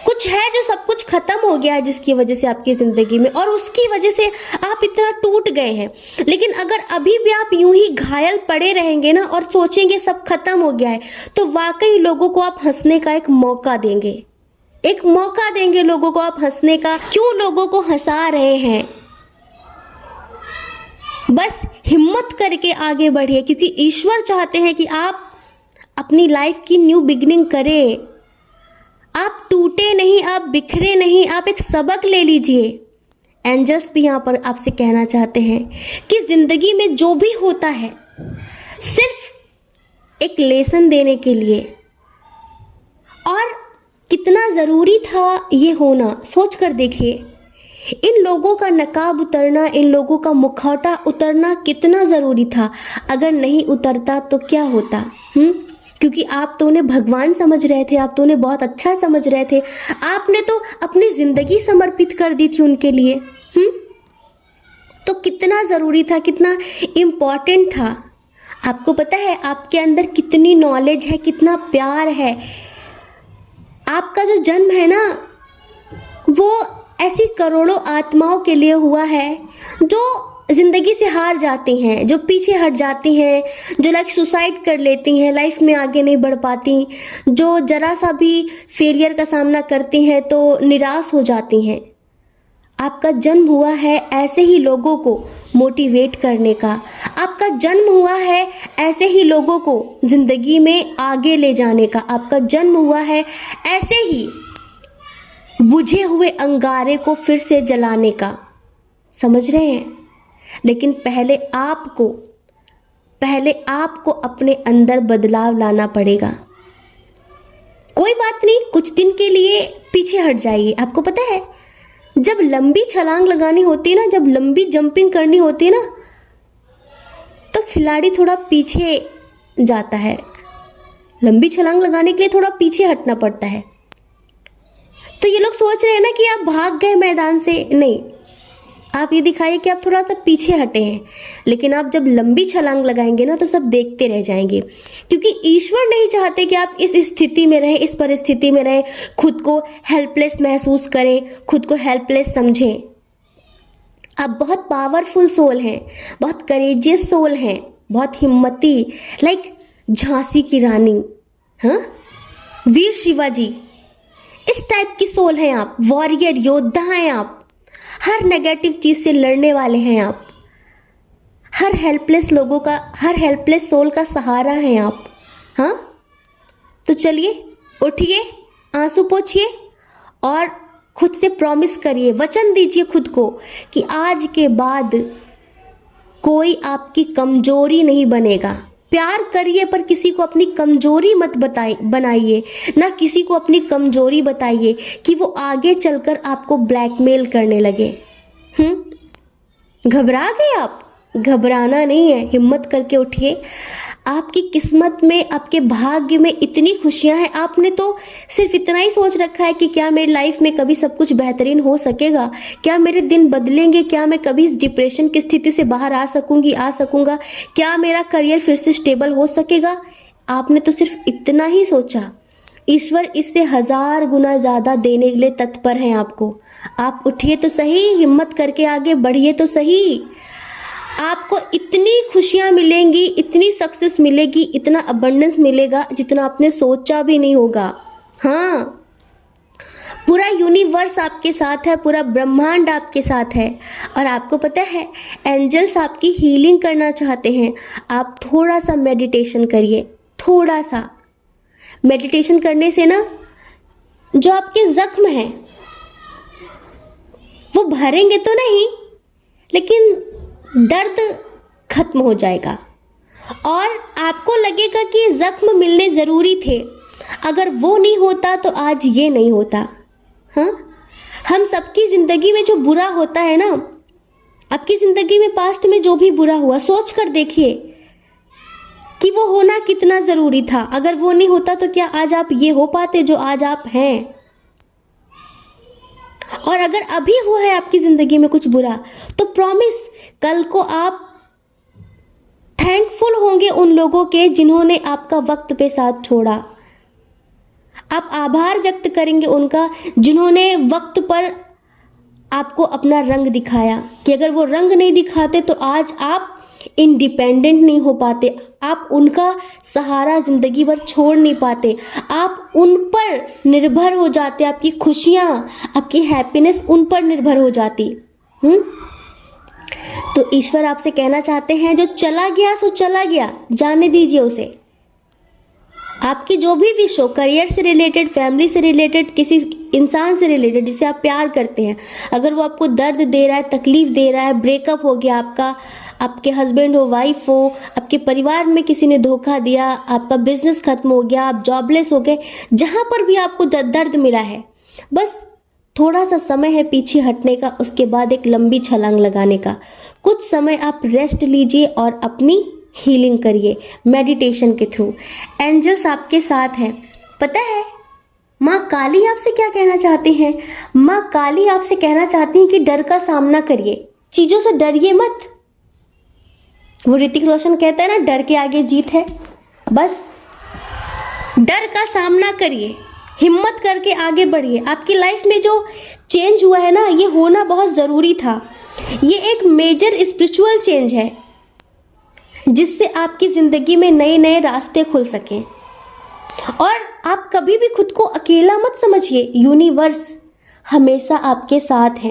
कुछ है जो सब कुछ खत्म हो गया है जिसकी वजह से आपकी ज़िंदगी में, और उसकी वजह से आप इतना टूट गए हैं। लेकिन अगर अभी भी आप यूं ही घायल पड़े रहेंगे ना और सोचेंगे सब खत्म हो गया है, तो वाकई लोगों को आप हंसने का एक मौका देंगे, एक मौका देंगे लोगों को आप हंसने का। क्यों लोगों को हंसा रहे हैं? बस हिम्मत करके आगे बढ़िए, क्योंकि ईश्वर चाहते हैं कि आप अपनी लाइफ की न्यू बिगिनिंग करें। आप टूटे नहीं, आप बिखरे नहीं, आप एक सबक ले लीजिए। एंजल्स भी यहाँ पर आपसे कहना चाहते हैं कि ज़िंदगी में जो भी होता है सिर्फ एक लेसन देने के लिए। और कितना ज़रूरी था ये होना, सोच कर देखिए। इन लोगों का नकाब उतरना, इन लोगों का मुखौटा उतरना कितना ज़रूरी था। अगर नहीं उतरता तो क्या होता? क्योंकि आप तो उन्हें भगवान समझ रहे थे, आप तो उन्हें बहुत अच्छा समझ रहे थे, आपने तो अपनी ज़िंदगी समर्पित कर दी थी उनके लिए। तो कितना ज़रूरी था, कितना इम्पॉर्टेंट था। आपको पता है आपके अंदर कितनी नॉलेज है, कितना प्यार है। आपका जो जन्म है ना, वो ऐसी करोड़ों आत्माओं के लिए हुआ है जो ज़िंदगी से हार जाती हैं, जो पीछे हट जाती हैं, जो सुसाइड कर लेती हैं, लाइफ में आगे नहीं बढ़ पाती, जो ज़रा सा भी फेलियर का सामना करती हैं तो निराश हो जाती हैं। आपका जन्म हुआ है ऐसे ही लोगों को मोटिवेट करने का। आपका जन्म हुआ है ऐसे ही लोगों को ज़िंदगी में आगे ले जाने का। आपका जन्म हुआ है ऐसे ही बुझे हुए अंगारे को फिर से जलाने का। समझ रहे हैं? लेकिन पहले आपको अपने अंदर बदलाव लाना पड़ेगा। कोई बात नहीं, कुछ दिन के लिए पीछे हट जाइए। आपको पता है जब लंबी छलांग लगानी होती है ना, जब लंबी जंपिंग करनी होती है ना, तो खिलाड़ी थोड़ा पीछे जाता है। लंबी छलांग लगाने के लिए थोड़ा पीछे हटना पड़ता है। तो ये लोग सोच रहे हैं ना कि आप भाग गए मैदान से। नहीं, आप ये दिखाइए कि आप थोड़ा सा पीछे हटे हैं। लेकिन आप जब लंबी छलांग लगाएंगे ना तो सब देखते रह जाएंगे, क्योंकि ईश्वर नहीं चाहते कि आप इस स्थिति में रहें, इस परिस्थिति में रहें, खुद को हेल्पलेस महसूस करें, खुद को हेल्पलेस समझें। आप बहुत पावरफुल सोल हैं, बहुत करेजियस सोल हैं, बहुत हिम्मती, लाइक झांसी की रानी, हाँ, वीर शिवाजी, इस टाइप की सोल हैं आप। वॉरियर, योद्धा हैं आप। हर नेगेटिव चीज़ से लड़ने वाले हैं आप। हर हेल्पलेस लोगों का, हर हेल्पलेस सोल का सहारा हैं आप। हाँ, तो चलिए उठिए, आंसू पोंछिए और खुद से प्रॉमिस करिए, वचन दीजिए खुद को कि आज के बाद कोई आपकी कमजोरी नहीं बनेगा। प्यार करिए पर किसी को अपनी कमजोरी मत बनाइए, ना किसी को अपनी कमजोरी बताइए कि वो आगे चलकर आपको ब्लैकमेल करने लगे। घबरा गए आप? घबराना नहीं है, हिम्मत करके उठिए। आपकी किस्मत में, आपके भाग्य में इतनी खुशियां हैं। आपने तो सिर्फ इतना ही सोच रखा है कि क्या मेरी लाइफ में कभी सब कुछ बेहतरीन हो सकेगा, क्या मेरे दिन बदलेंगे, क्या मैं कभी इस डिप्रेशन की स्थिति से बाहर आ सकूंगा, क्या मेरा करियर फिर से स्टेबल हो सकेगा। आपने तो सिर्फ इतना ही सोचा। ईश्वर इससे 1000 गुना ज़्यादा देने के लिए तत्पर हैं आपको। आप उठिए तो सही, हिम्मत करके आगे बढ़िए तो सही। आपको इतनी खुशियां मिलेंगी, इतनी सक्सेस मिलेगी, इतना अबंडेंस मिलेगा जितना आपने सोचा भी नहीं होगा। हाँ, पूरा यूनिवर्स आपके साथ है, पूरा ब्रह्मांड आपके साथ है। और आपको पता है, एंजल्स आपकी हीलिंग करना चाहते हैं। आप थोड़ा सा मेडिटेशन करिए, थोड़ा सा मेडिटेशन करने से ना जो आपके जख्म हैं वो भरेंगे तो नहीं, लेकिन दर्द खत्म हो जाएगा और आपको लगेगा कि जख्म मिलने ज़रूरी थे। अगर वो नहीं होता तो आज ये नहीं होता। हाँ, हम सबकी ज़िंदगी में जो बुरा होता है ना, आपकी ज़िंदगी में पास्ट में जो भी बुरा हुआ, सोच कर देखिए कि वो होना कितना ज़रूरी था। अगर वो नहीं होता तो क्या आज आप ये हो पाते जो आज आप हैं। और अगर अभी हुआ है आपकी ज़िंदगी में कुछ बुरा, तो प्रॉमिस कल को आप थैंकफुल होंगे उन लोगों के जिन्होंने आपका वक्त पे साथ छोड़ा। आप आभार व्यक्त करेंगे उनका जिन्होंने वक्त पर आपको अपना रंग दिखाया, कि अगर वो रंग नहीं दिखाते तो आज आप इंडिपेंडेंट नहीं हो पाते, आप उनका सहारा ज़िंदगी भर छोड़ नहीं पाते, आप उन पर निर्भर हो जाते, आपकी खुशियाँ, आपकी हैप्पीनेस उन पर निर्भर हो जाती। तो ईश्वर आपसे कहना चाहते हैं, जो चला गया सो चला गया, जाने दीजिए उसे। आपकी जो भी विश हो, करियर से रिलेटेड, फैमिली से रिलेटेड, किसी इंसान से रिलेटेड जिसे आप प्यार करते हैं, अगर वो आपको दर्द दे रहा है, तकलीफ दे रहा है, ब्रेकअप हो गया आपका, आपके हस्बैंड हो, वाइफ हो, आपके परिवार में किसी ने धोखा दिया, आपका बिजनेस खत्म हो गया, आप जॉबलेस हो गए, जहाँ पर भी आपको दर्द मिला है, बस थोड़ा सा समय है पीछे हटने का, उसके बाद एक लंबी छलांग लगाने का। कुछ समय आप रेस्ट लीजिए और अपनी हीलिंग करिए मेडिटेशन के थ्रू। एंजल्स आपके साथ हैं। पता है माँ काली आपसे क्या कहना चाहती हैं? माँ काली आपसे कहना चाहती हैं कि डर का सामना करिए, चीज़ों से डरिए मत। वो ऋतिक रोशन कहता है ना, डर के आगे जीत है। बस डर का सामना करिए, हिम्मत करके आगे बढ़िए। आपकी लाइफ में जो चेंज हुआ है ना, ये होना बहुत ज़रूरी था। ये एक मेजर स्पिरिचुअल चेंज है जिससे आपकी ज़िंदगी में नए नए रास्ते खुल सकें। और आप कभी भी खुद को अकेला मत समझिए, यूनिवर्स हमेशा आपके साथ है,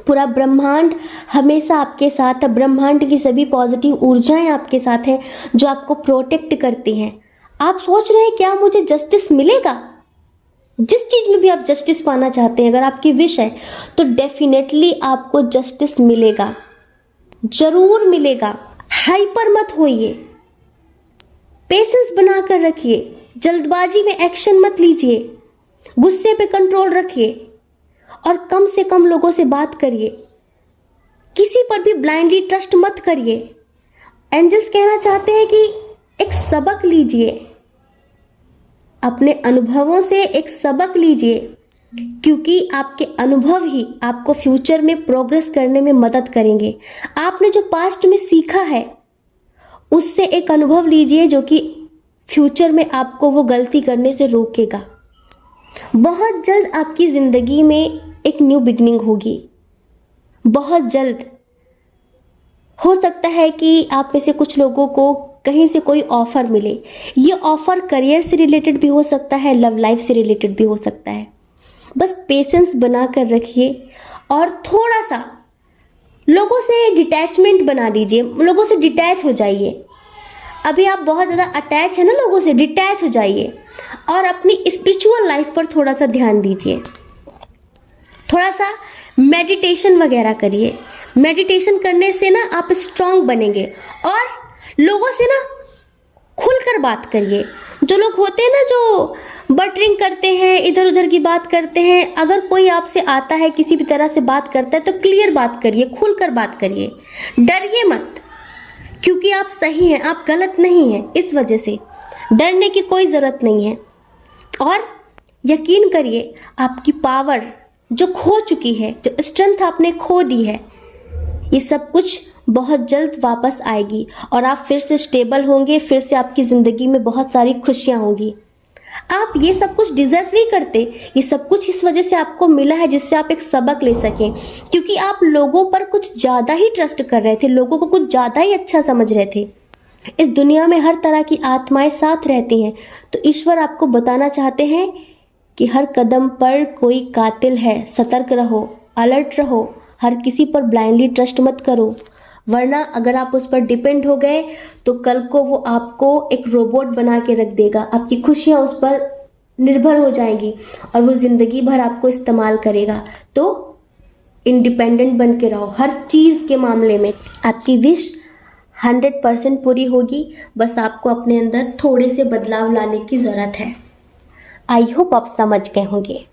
पूरा ब्रह्मांड हमेशा आपके साथ है। ब्रह्मांड की सभी पॉजिटिव ऊर्जाएं आपके साथ हैं जो आपको प्रोटेक्ट करती हैं। आप सोच रहे हैं क्या मुझे जस्टिस मिलेगा? जिस चीज़ में भी आप जस्टिस पाना चाहते हैं, अगर आपकी विश है तो डेफिनेटली आपको जस्टिस मिलेगा, जरूर मिलेगा। हाइपर मत होइए, पेशेंस बनाकर रखिए, जल्दबाजी में एक्शन मत लीजिए, गुस्से पे कंट्रोल रखिए और कम से कम लोगों से बात करिए। किसी पर भी ब्लाइंडली ट्रस्ट मत करिए। एंजल्स कहना चाहते हैं कि एक सबक लीजिए, अपने अनुभवों से एक सबक लीजिए, क्योंकि आपके अनुभव ही आपको फ्यूचर में प्रोग्रेस करने में मदद करेंगे। आपने जो पास्ट में सीखा है उससे एक अनुभव लीजिए जो कि फ्यूचर में आपको वो गलती करने से रोकेगा। बहुत जल्द आपकी ज़िंदगी में एक न्यू बिगनिंग होगी, बहुत जल्द। हो सकता है कि आप में से कुछ लोगों को कहीं से कोई ऑफ़र मिले। ये ऑफ़र करियर से रिलेटेड भी हो सकता है, लव लाइफ से रिलेटेड भी हो सकता है। बस पेशेंस बना कर रखिए और थोड़ा सा लोगों से डिटैचमेंट बना लीजिए, लोगों से डिटैच हो जाइए। अभी आप बहुत ज़्यादा अटैच है ना लोगों से, डिटैच हो जाइए और अपनी स्पिरिचुअल लाइफ पर थोड़ा सा ध्यान दीजिए। थोड़ा सा मेडिटेशन वगैरह करिए। मेडिटेशन करने से ना आप स्ट्रांग बनेंगे और लोगों से ना खुलकर बात करिए। जो लोग होते हैं ना जो बटरिंग करते हैं, इधर उधर की बात करते हैं, अगर कोई आपसे आता है किसी भी तरह से बात करता है तो क्लियर बात करिए, खुलकर बात करिए, डरिए मत, क्योंकि आप सही हैं, आप गलत नहीं हैं। इस वजह से डरने की कोई ज़रूरत नहीं है। और यकीन करिए आपकी पावर जो खो चुकी है, जो स्ट्रेंथ आपने खो दी है, ये सब कुछ बहुत जल्द वापस आएगी और आप फिर से स्टेबल होंगे, फिर से आपकी ज़िंदगी में बहुत सारी खुशियाँ होंगी। आप ये सब कुछ डिज़र्व नहीं करते, ये सब कुछ इस वजह से आपको मिला है जिससे आप एक सबक ले सकें, क्योंकि आप लोगों पर कुछ ज़्यादा ही ट्रस्ट कर रहे थे, लोगों को कुछ ज़्यादा ही अच्छा समझ रहे थे। इस दुनिया में हर तरह की आत्माएं साथ रहती हैं, तो ईश्वर आपको बताना चाहते हैं कि हर कदम पर कोई कातिल है, सतर्क रहो, अलर्ट रहो, हर किसी पर ब्लाइंडली ट्रस्ट मत करो, वरना अगर आप उस पर डिपेंड हो गए तो कल को वो आपको एक रोबोट बना के रख देगा, आपकी खुशियाँ उस पर निर्भर हो जाएंगी और वो ज़िंदगी भर आपको इस्तेमाल करेगा। तो इंडिपेंडेंट बन के रहो, हर चीज़ के मामले में आपकी विश 100% पूरी होगी, बस आपको अपने अंदर थोड़े से बदलाव लाने की ज़रूरत है। आई होप आप समझ गए होंगे।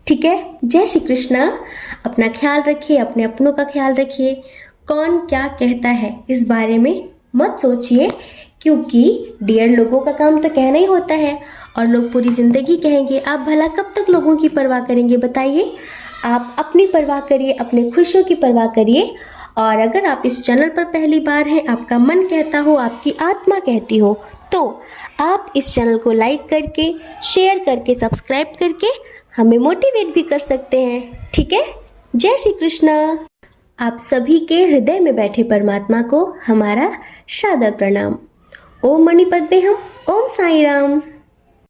ठीक है, जय श्री कृष्णा। अपना ख्याल रखिए, अपने अपनों का ख्याल रखिए। कौन क्या कहता है इस बारे में मत सोचिए, क्योंकि डियर लोगों का काम तो कहना ही होता है और लोग पूरी ज़िंदगी कहेंगे। आप भला कब तक लोगों की परवाह करेंगे बताइए? आप अपनी परवाह करिए, अपने खुशियों की परवाह करिए। और अगर आप इस चैनल पर पहली बार हैं, आपका मन कहता हो, आपकी आत्मा कहती हो, तो आप इस चैनल को लाइक करके, शेयर करके, सब्सक्राइब करके हमें मोटिवेट भी कर सकते हैं। ठीक है, जय श्री कृष्णा। आप सभी के हृदय में बैठे परमात्मा को हमारा सादर प्रणाम। ओम मणि पद्मे हम, ओम साई राम।